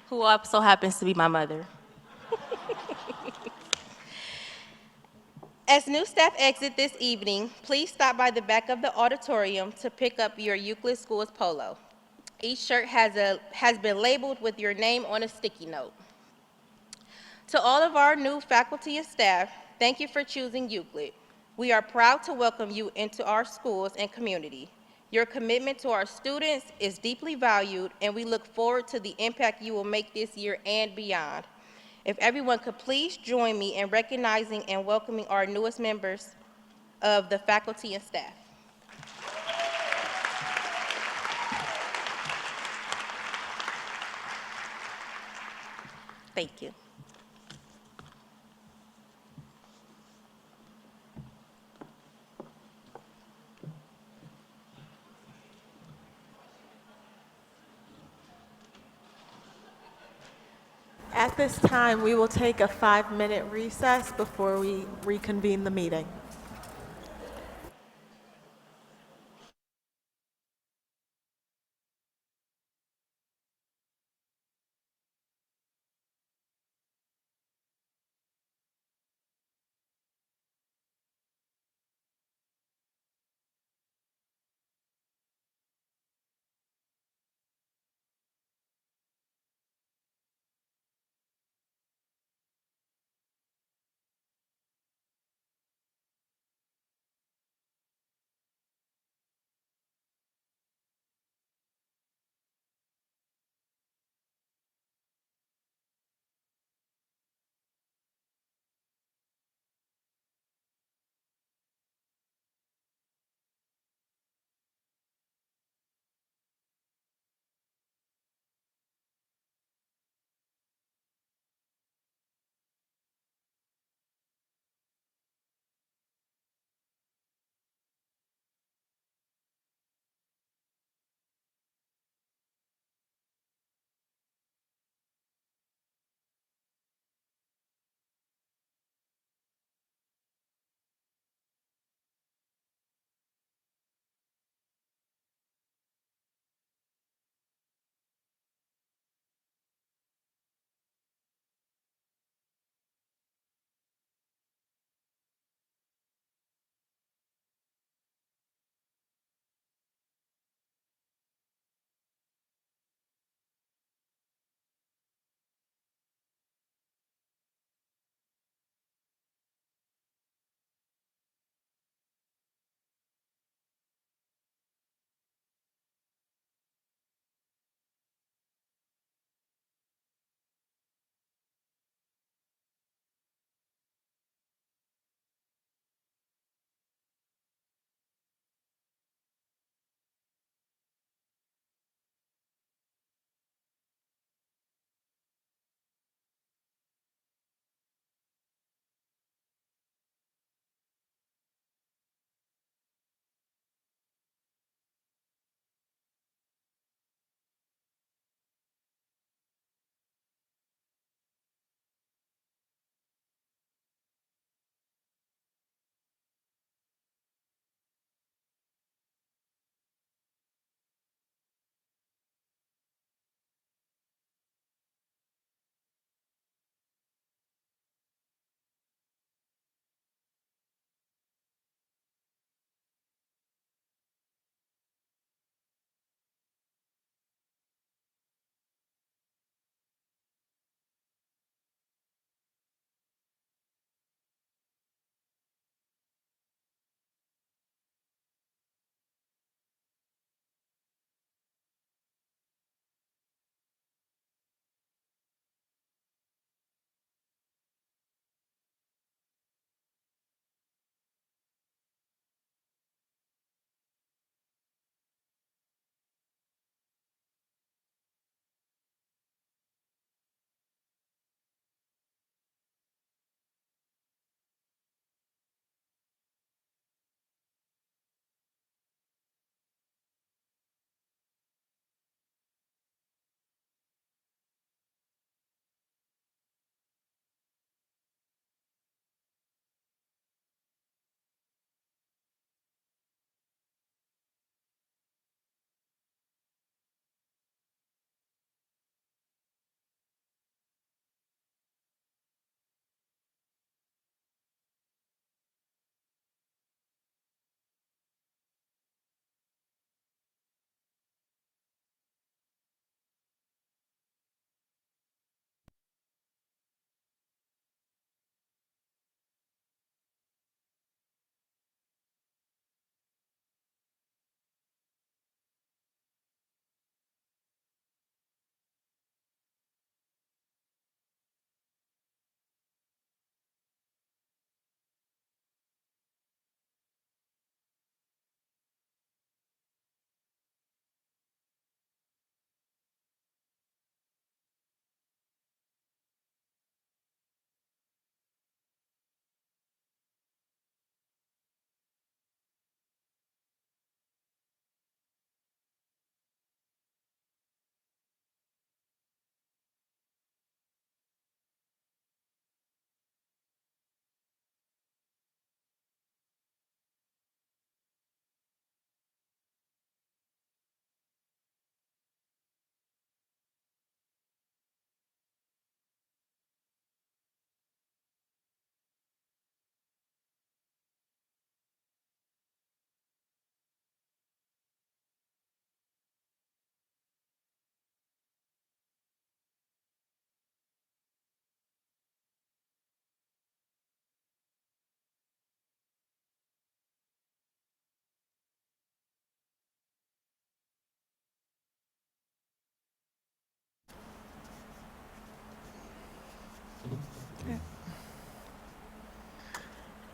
Who also happens to be my mother. As new staff exit this evening, please stop by the back of the auditorium to pick up your Euclid Schools polo. Each shirt has been labeled with your name on a sticky note. To all of our new faculty and staff, thank you for choosing Euclid. We are proud to welcome you into our schools and community. Your commitment to our students is deeply valued, and we look forward to the impact you will make this year and beyond. If everyone could please join me in recognizing and welcoming our newest members of the faculty and staff. Thank you. At this time, we will take a 5-minute recess before we reconvene the meeting.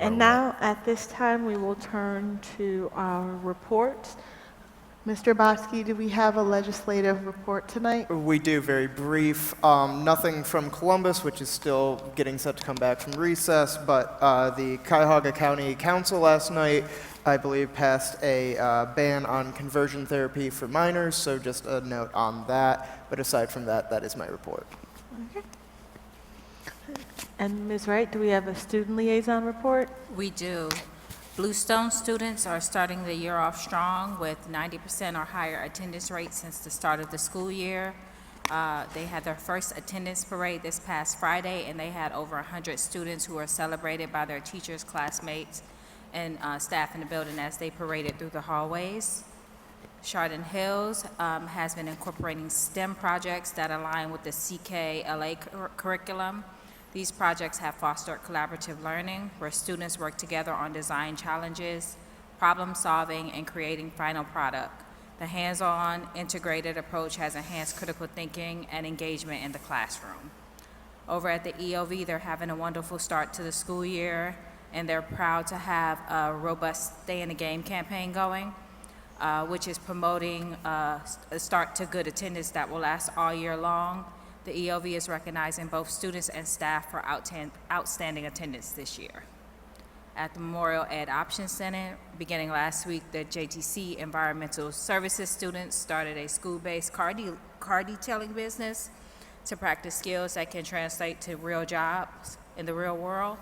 And now, at this time, we will turn to our reports. Mr. Bosky, do we have a legislative report tonight? We do, very brief. Nothing from Columbus, which is still getting set to come back from recess, but the Cuyahoga County Council last night, I believe, passed a ban on conversion therapy for minors, so just a note on that. But aside from that, that is my report. Okay. And Ms. Wright, do we have a student liaison report? We do. Bluestone students are starting the year off strong with 90% or higher attendance rate since the start of the school year. They had their first attendance parade this past Friday, and they had over 100 students who were celebrated by their teachers, classmates, and staff in the building as they paraded through the hallways. Chardon Hills has been incorporating STEM projects that align with the CKLA curriculum. These projects have fostered collaborative learning where students work together on design challenges, problem solving, and creating final product. The hands-on integrated approach has enhanced critical thinking and engagement in the classroom. Over at the EOV, they're having a wonderful start to the school year, and they're proud to have a robust Stay in the Game campaign going, which is promoting a start to good attendance that will last all year long. The EOV is recognizing both students and staff for outstanding attendance this year. At the Memorial Ed Option Center, beginning last week, the JTC Environmental Services students started a school-based car detailing business to practice skills that can translate to real jobs in the real world.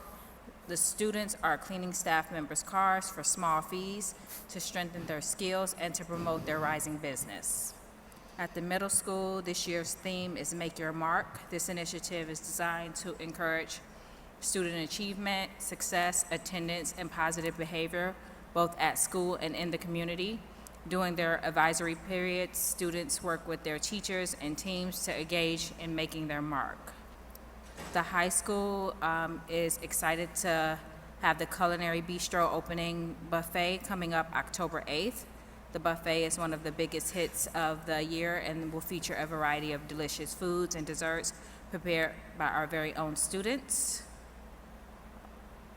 The students are cleaning staff members' cars for small fees to strengthen their skills and to promote their rising business. At the middle school, this year's theme is Make Your Mark. This initiative is designed to encourage student achievement, success, attendance, and positive behavior, both at school and in the community. During their advisory periods, students work with their teachers and teams to engage in making their mark. The high school is excited to have the Culinary Bistro opening buffet coming up October 8th. The buffet is one of the biggest hits of the year and will feature a variety of delicious foods and desserts prepared by our very own students.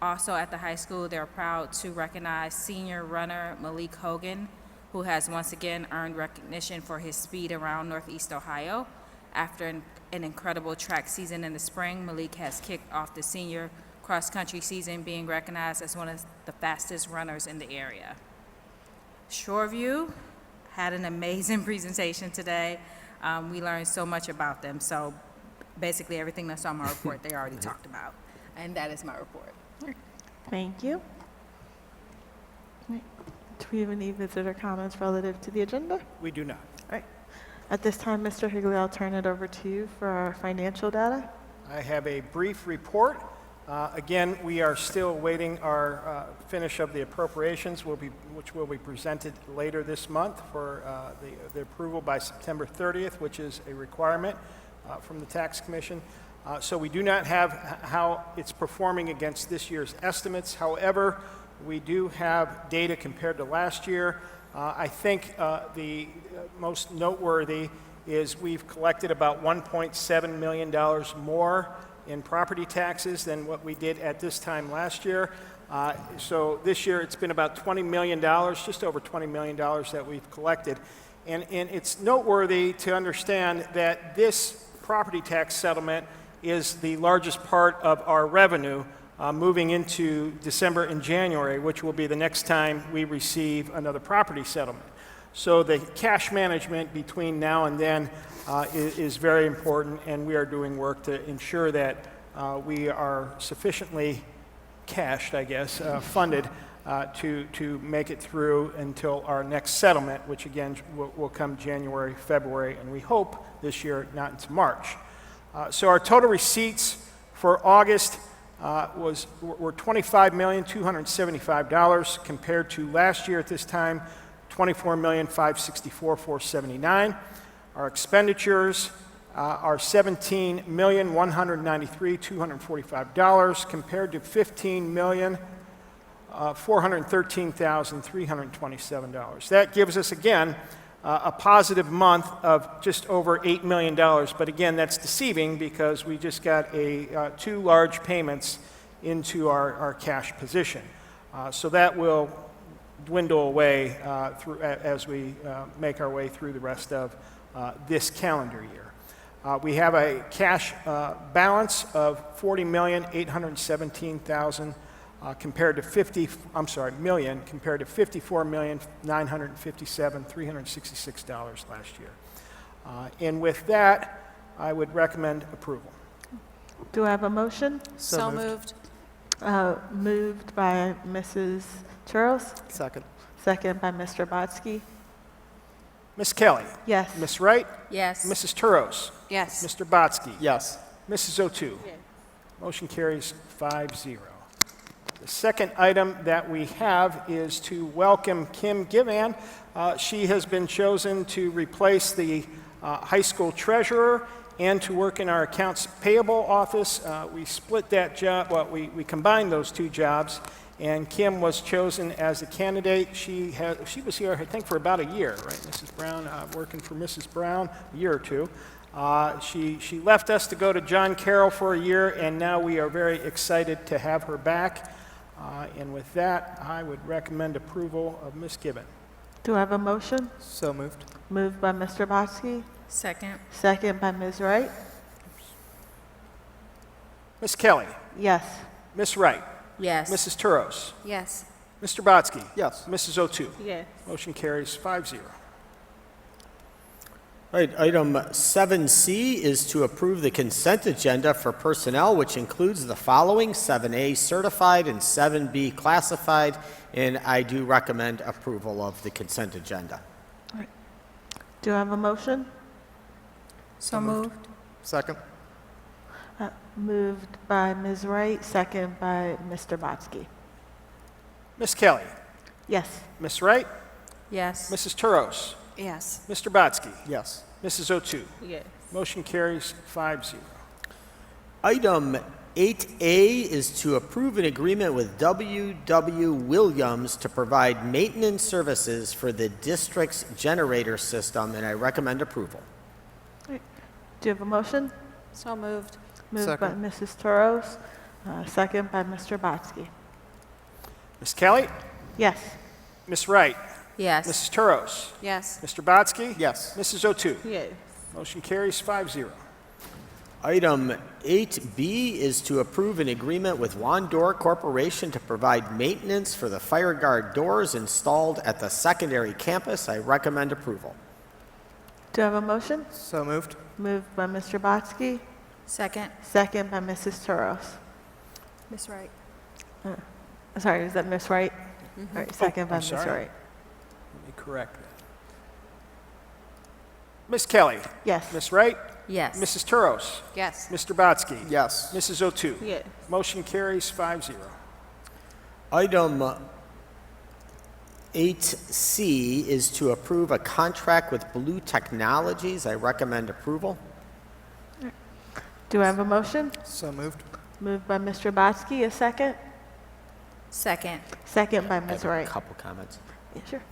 Also at the high school, they're proud to recognize senior runner Malik Hogan, who has once again earned recognition for his speed around Northeast Ohio. After an incredible track season in the spring, Malik has kicked off the senior cross-country season, being recognized as one of the fastest runners in the area. Shoreview had an amazing presentation today. We learned so much about them. So basically everything that's on my report, they already talked about. And that is my report. Thank you. Do we have any visitor comments relative to the agenda? We do not. All right. At this time, Mr. Higley, I'll turn it over to you for our financial data. I have a brief report. Again, we are still awaiting our finish of the appropriations, which will be presented later this month for the approval by September 30th, which is a requirement from the Tax Commission. So we do not have how it's performing against this year's estimates. However, we do have data compared to last year. I think the most noteworthy is we've collected about $1.7 million more in property taxes than what we did at this time last year. So this year it's been about $20 million, just over $20 million that we've collected. And it's noteworthy to understand that this property tax settlement is the largest part of our revenue moving into December and January, which will be the next time we receive another property settlement. So the cash management between now and then is very important, and we are doing work to ensure that we are sufficiently cashed, I guess, funded to make it through until our next settlement, which again will come January, February, and we hope this year not into March. So our total receipts for August were $25,275,000 compared to last year at this time, $24,564,479. Our expenditures are $17,193,245 compared to $15,413,327. That gives us again a positive month of just over $8 million. But again, that's deceiving because we just got two large payments into our cash position. So that will dwindle away as we make our way through the rest of this calendar year. We have a cash balance of $40,817,000 compared to $54,957,366 last year. And with that, I would recommend approval. Do I have a motion? So moved. Moved by Mrs. Churros. Second. Second by Mr. Botsky. Ms. Kelly? Yes. Ms. Wright? Yes. Mrs. Turos? Yes. Mr. Botsky? Yes. Mrs. O'Toole? Motion carries 5-0. The second item that we have is to welcome Kim Givan. She has been chosen to replace the high school treasurer and to work in our accounts payable office. We split that job, well, we combined those two jobs, and Kim was chosen as a candidate. She was here, I think, for about a year, right, Mrs. Brown, working for Mrs. Brown, a year or two. She left us to go to John Carroll for a year, and now we are very excited to have her back. And with that, I would recommend approval of Ms. Gibbon. Do I have a motion? So moved. Moved by Mr. Botsky. Second. Second by Ms. Wright. Ms. Kelly? Yes. Ms. Wright? Yes. Mrs. Turos? Yes. Mr. Botsky? Yes. Mrs. O'Toole? Yes. Motion carries 5-0. All right, item 7C is to approve the consent agenda for personnel, which includes the following: 7A certified and 7B classified, and I do recommend approval of the consent agenda. Do I have a motion? So moved. Second. Moved by Ms. Wright, second by Mr. Botsky. Ms. Kelly? Yes. Ms. Wright? Yes. Mrs. Turos? Yes. Mr. Botsky? Yes. Mrs. O'Toole? Yes. Motion carries 5-0. Item 8A is to approve an agreement with W.W. Williams to provide maintenance services for the district's generator system, and I recommend approval. Do you have a motion? So moved. Moved by Second. Mrs. Turos, second by Mr. Botsky. Ms. Kelly? Yes. Ms. Wright? Yes. Mrs. Turos? Yes. Mr. Botsky? Yes. Mrs. O'Toole? Yes. Motion carries 5-0. Item 8B is to approve an agreement with Wandor Corporation to provide maintenance for the fire guard doors installed at the secondary campus. I recommend approval. Do I have a motion? So moved. Moved by Mr. Botsky, Second. second by Mrs. Turos. Ms. Wright. Sorry, is that Ms. Wright? All right, second by I'm Ms. sorry. Wright. Let me correct that. Ms. Kelly? Yes. Ms. Wright? Yes. Mrs. Turos? Yes. Mr. Botsky? Yes. Mrs. O'Toole? Yes. Motion carries 5-0. Item 8C is to approve a contract with Blue Technologies. I recommend approval. Do I have a motion? So moved. Moved by Mr. Botsky, a second? Second. Second by I Ms. have a Wright. couple comments. Yeah, sure.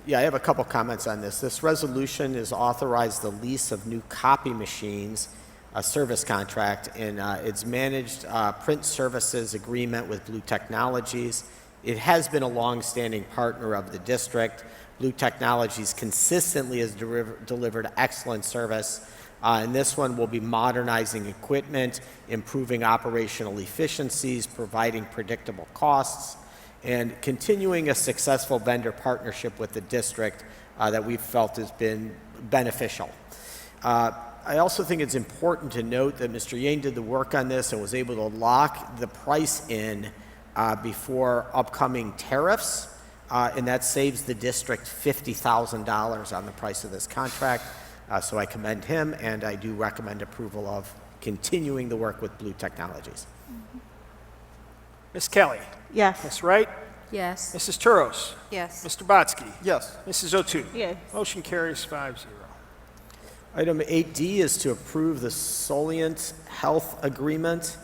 Yeah, I have a couple comments on this. This resolution is authorized the lease of new copy machines, a service contract, and it's managed print services agreement with Blue Technologies. It has been a long-standing partner of the district. Blue Technologies consistently has delivered excellent service. And this one will be modernizing equipment, improving operational efficiencies, providing predictable costs, and continuing a successful vendor partnership with the district that we've felt has been beneficial. I also think it's important to note that Mr. Yang did the work on this and was able to lock the price in before upcoming tariffs, and that saves the district $50,000 on the price of this contract. So I commend him, and I do recommend approval of continuing the work with Blue Technologies. Ms. Kelly? Yes. Ms. Wright? Yes. Mrs. Turos? Yes. Mr. Botsky? Yes. Mrs. O'Toole? Yes. Motion carries 5-0. Item 8D is to approve the Solient Health Agreement,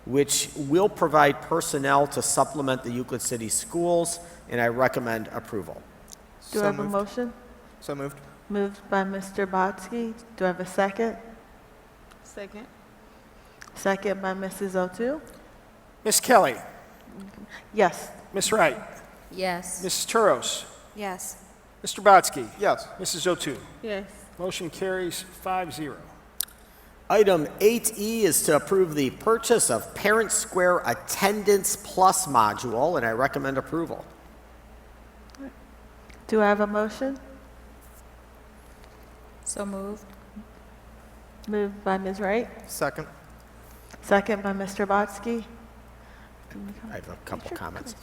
which will provide personnel to supplement the Euclid City Schools, and I recommend approval. Do I have a motion? So moved. Moved by Mr. Botsky. Do I have a second? Second. Second by Mrs. O'Toole. Ms. Kelly. Yes. Ms. Wright. Yes. Mrs. Turos. Yes. Mr. Botsky. Yes. Mrs. O'Toole. Yes. Motion carries 5-0. Item 8E is to approve the purchase of Parent Square Attendance Plus module, and I recommend approval. Do I have a motion? So moved. Moved by Ms. Wright, Second. second by Mr. Botsky. I have a couple comments.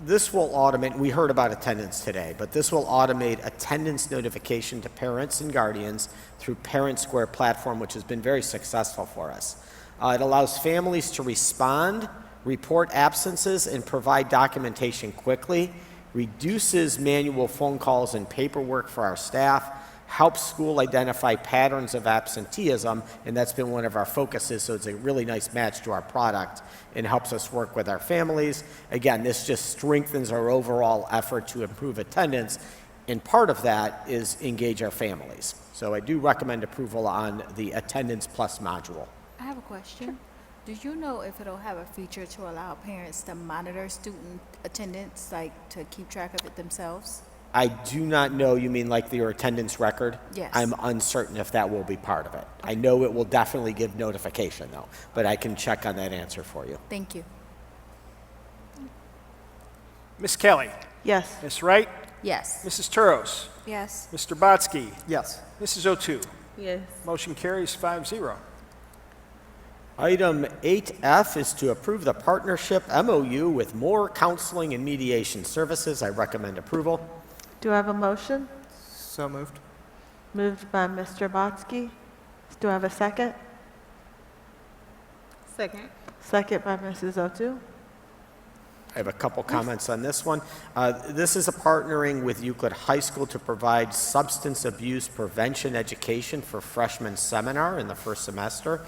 This will automate, we heard about attendance today, but this will automate attendance notification to parents and guardians through Parent Square platform, which has been very successful for us. It allows families to respond, report absences, and provide documentation quickly, reduces manual phone calls and paperwork for our staff, helps school identify patterns of absenteeism, and that's been one of our focuses, so it's a really nice match to our product and helps us work with our families. Again, this just strengthens our overall effort to improve attendance, and part of that is engage our families. So I do recommend approval on the Attendance Plus module. I have a question. Do you know if it'll have a feature to allow parents to monitor student attendance, like to keep track of it themselves? I do not know, you mean like your attendance record? Yes. I'm uncertain if that will be part of it. I know it will definitely give notification though, but I can check on that answer for you. Thank you. Ms. Kelly. Yes. Ms. Wright. Yes. Mrs. Turos. Yes. Mr. Botsky. Yes. Mrs. O'Toole. Yes. Motion carries 5-0. Item 8F is to approve the partnership MOU with More Counseling and Mediation Services. I recommend approval. Do I have a motion? So moved. Moved by Mr. Botsky. Do I have a second? Second. Second by Mrs. O'Toole. I have a couple comments on this one. This is a partnering with Euclid High School to provide substance abuse prevention education for freshman seminar in the first semester.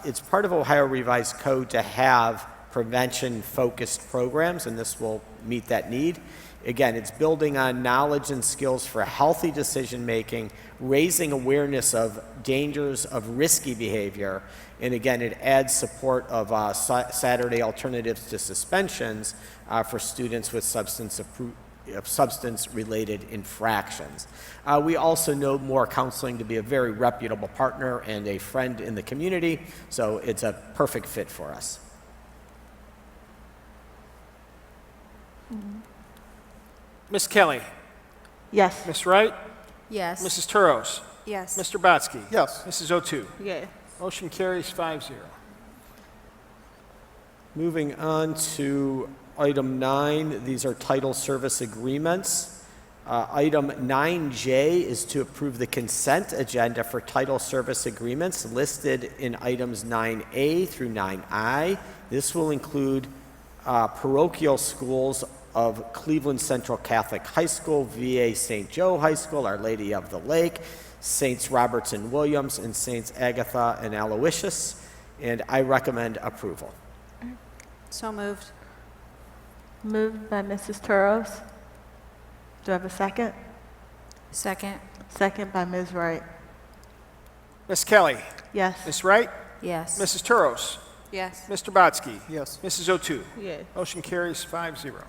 It's part of Ohio Revised Code to have prevention-focused programs, and this will meet that need. Again, it's building on knowledge and skills for healthy decision-making, raising awareness of dangers of risky behavior, and again, it adds support of Saturday alternatives to suspensions for students with substance-related infractions. We also know More Counseling to be a very reputable partner and a friend in the community, so it's a perfect fit for us. Ms. Kelly. Yes. Ms. Wright. Yes. Mrs. Turos. Yes. Mr. Botsky. Yes. Mrs. O'Toole. Yes. Motion carries 5-0. Moving on to item 9, these are title service agreements. Item 9J is to approve the consent agenda for title service agreements listed in items 9A through 9I. This will include parochial schools of Cleveland Central Catholic High School, VA St. Joe High School, Our Lady of the Lake, Saints Roberts and Williams, and Saints Agatha and Aloysius, and I recommend approval. So moved. Moved by Mrs. Turos. Do I have a second? Second. Second by Ms. Wright. Ms. Kelly. Yes. Ms. Wright. Yes. Mrs. Turos. Yes. Mr. Botsky. Yes. Mrs. O'Toole. Yes. Motion carries 5-0.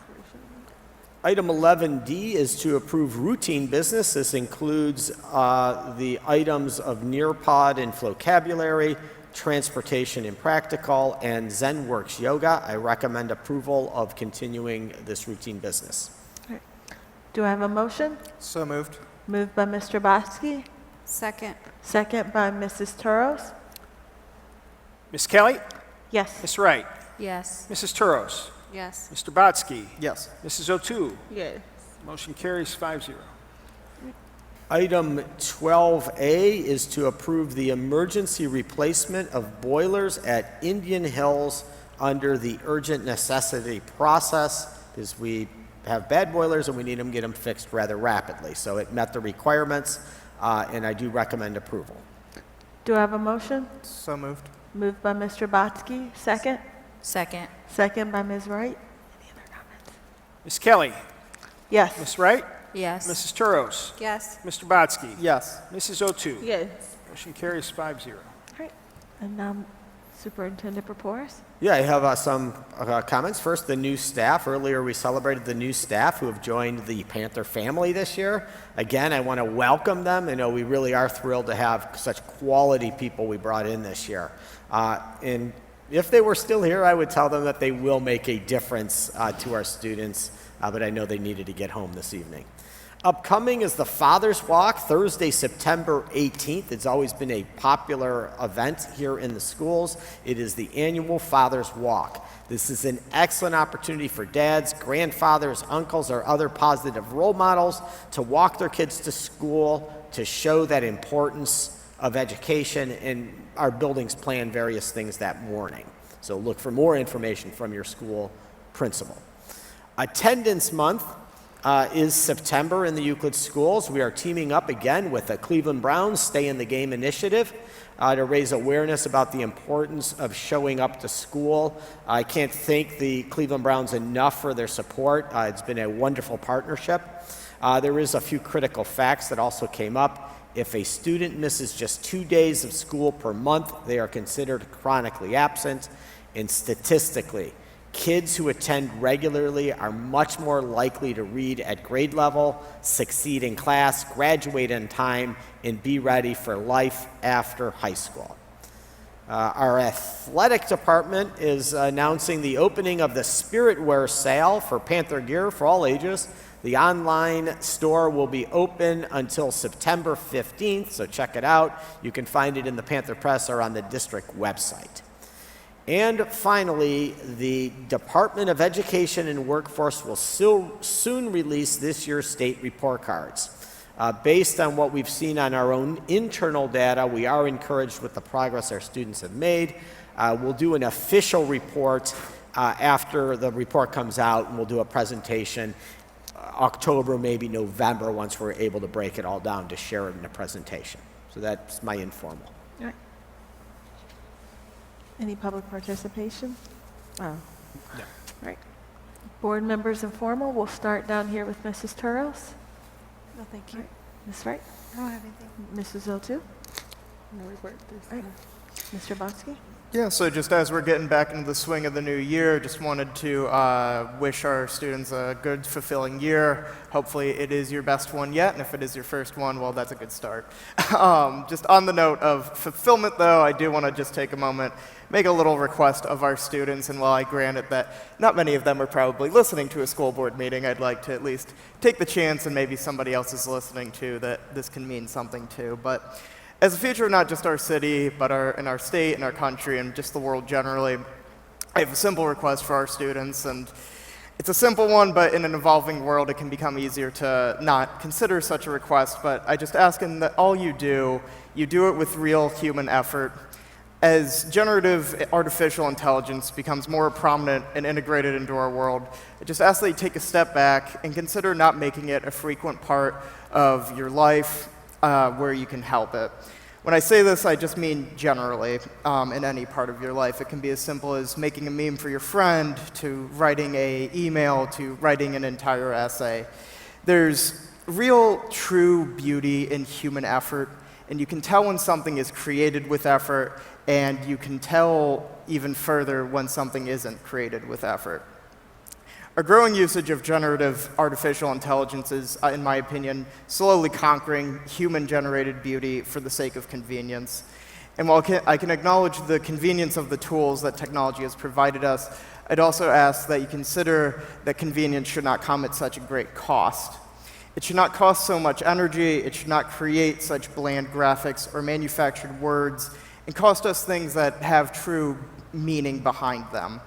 Item 11D is to approve routine business. This includes the items of Nearpod and Flocabulary, Transportation and Practical, and ZenWorks Yoga. I recommend approval of continuing this routine business. Do I have a motion? So moved. Moved by Mr. Botsky. Second. Second by Mrs. Turos. Ms. Kelly. Yes. Ms. Wright. Yes. Mrs. Turos. Yes. Mr. Botsky. Yes. Mrs. O'Toole. Yes. Motion carries 5-0. Item 12A is to approve the emergency replacement of boilers at Indian Hills under the urgent necessity process, because we have bad boilers and we need them to get them fixed rather rapidly. So it met the requirements, and I do recommend approval. Do I have a motion? So moved. Moved by Mr. Botsky. Second. Second. Second by Ms. Wright. Any other comments? Ms. Kelly. Yes. Ms. Wright. Yes. Mrs. Turos. Yes. Mr. Botsky. Yes. Mrs. O'Toole. Yes. Motion carries 5-0. And Superintendent Proporis? Yeah, I have some comments. First, the new staff. Earlier, we celebrated the new staff who have joined the Panther family this year. Again, I want to welcome them. I know we really are thrilled to have such quality people we brought in this year. And if they were still here, I would tell them that they will make a difference to our students, but I know they needed to get home this evening. Upcoming is the Father's Walk, Thursday, September 18th. It's always been a popular event here in the schools. It is the annual Father's Walk. This is an excellent opportunity for dads, grandfathers, uncles, or other positive role models to walk their kids to school, to show that importance of education, and our buildings plan various things that morning. So look for more information from your school principal. Attendance Month is September in the Euclid schools. We are teaming up again with the Cleveland Browns Stay in the Game initiative to raise awareness about the importance of showing up to school. I can't thank the Cleveland Browns enough for their support. It's been a wonderful partnership. There is a few critical facts that also came up. If a student misses just 2 days of school per month, they are considered chronically absent. And statistically, kids who attend regularly are much more likely to read at grade level, succeed in class, graduate in time, and be ready for life after high school. Our athletic department is announcing the opening of the Spirit Wear sale for Panther gear for all ages. The online store will be open until September 15th, so check it out. You can find it in the Panther Press or on the district website. And finally, the Department of Education and Workforce will soon release this year's state report cards. Based on what we've seen on our own internal data, we are encouraged with the progress our students have made. We'll do an official report after the report comes out, and we'll do a presentation October, maybe November, once we're able to break it all down to share it in a presentation. So that's my informal. All right. Any public participation? Oh. No. All right. Board members informal. We'll start down here with Mrs. Turos. No, thank you. Right. Ms. Wright? I don't have anything. Mrs. O'Toole? No report. All right. Mr. Bonsky? Yeah, so just as we're getting back into the swing of the new year, just wanted to wish our students a good, fulfilling year. Hopefully it is your best one yet, and if it is your first one, well, that's a good start. Just on the note of fulfillment, though, I do want to just take a moment, make a little request of our students, and while I grant it that not many of them are probably listening to a school board meeting, I'd like to at least take the chance, and maybe somebody else is listening too, that this can mean something too. But as a future of not just our city, but in our state and our country and just the world generally, I have a simple request for our students, and it's a simple one, but in an evolving world, it can become easier to not consider such a request. But I just ask that all you do it with real human effort. As generative artificial intelligence becomes more prominent and integrated into our world, I just ask that you take a step back and consider not making it a frequent part of your life where you can help it. When I say this, I just mean generally in any part of your life. It can be as simple as making a meme for your friend, to writing an email, to writing an entire essay. There's real, true beauty in human effort, and you can tell when something is created with effort, and you can tell even further when something isn't created with effort. Our growing usage of generative artificial intelligence is, in my opinion, slowly conquering human-generated beauty for the sake of convenience. And while I can acknowledge the convenience of the tools that technology has provided us, I'd also ask that you consider that convenience should not come at such a great cost. It should not cost so much energy, it should not create such bland graphics or manufactured words, and cost us things that have true meaning behind them.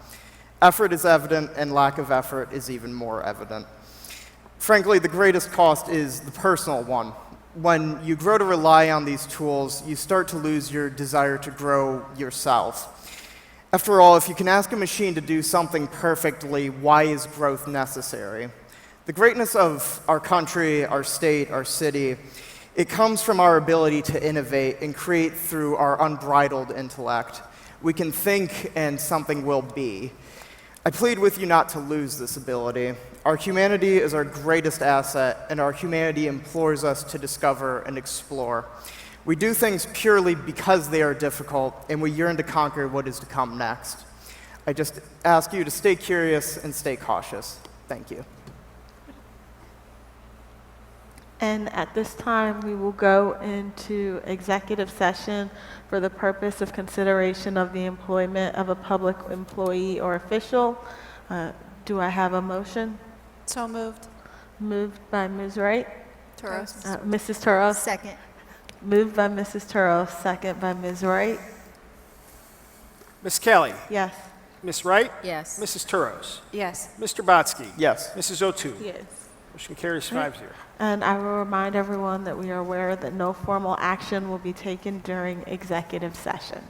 Effort is evident, and lack of effort is even more evident. Frankly, the greatest cost is the personal one. When you grow to rely on these tools, you start to lose your desire to grow yourself. After all, if you can ask a machine to do something perfectly, why is growth necessary? The greatness of our country, our state, our city, it comes from our ability to innovate and create through our unbridled intellect. We can think and something will be. I plead with you not to lose this ability. Our humanity is our greatest asset, and our humanity implores us to discover and explore. We do things purely because they are difficult, and we yearn to conquer what is to come next. I just ask you to stay curious and stay cautious. Thank you. And at this time, we will go into executive session for the purpose of consideration of the employment of a public employee or official. Do I have a motion? So moved. Moved by Ms. Wright. Turos. Mrs. Turos. Second. Moved by Mrs. Turos, second by Ms. Wright. Ms. Kelly. Yes. Ms. Wright. Yes. Mrs. Turos. Yes. Mr. Botsky. Yes. Mrs. O'Toole. Yes. Motion carries 5-0. And I will remind everyone that we are aware that no formal action will be taken during executive session.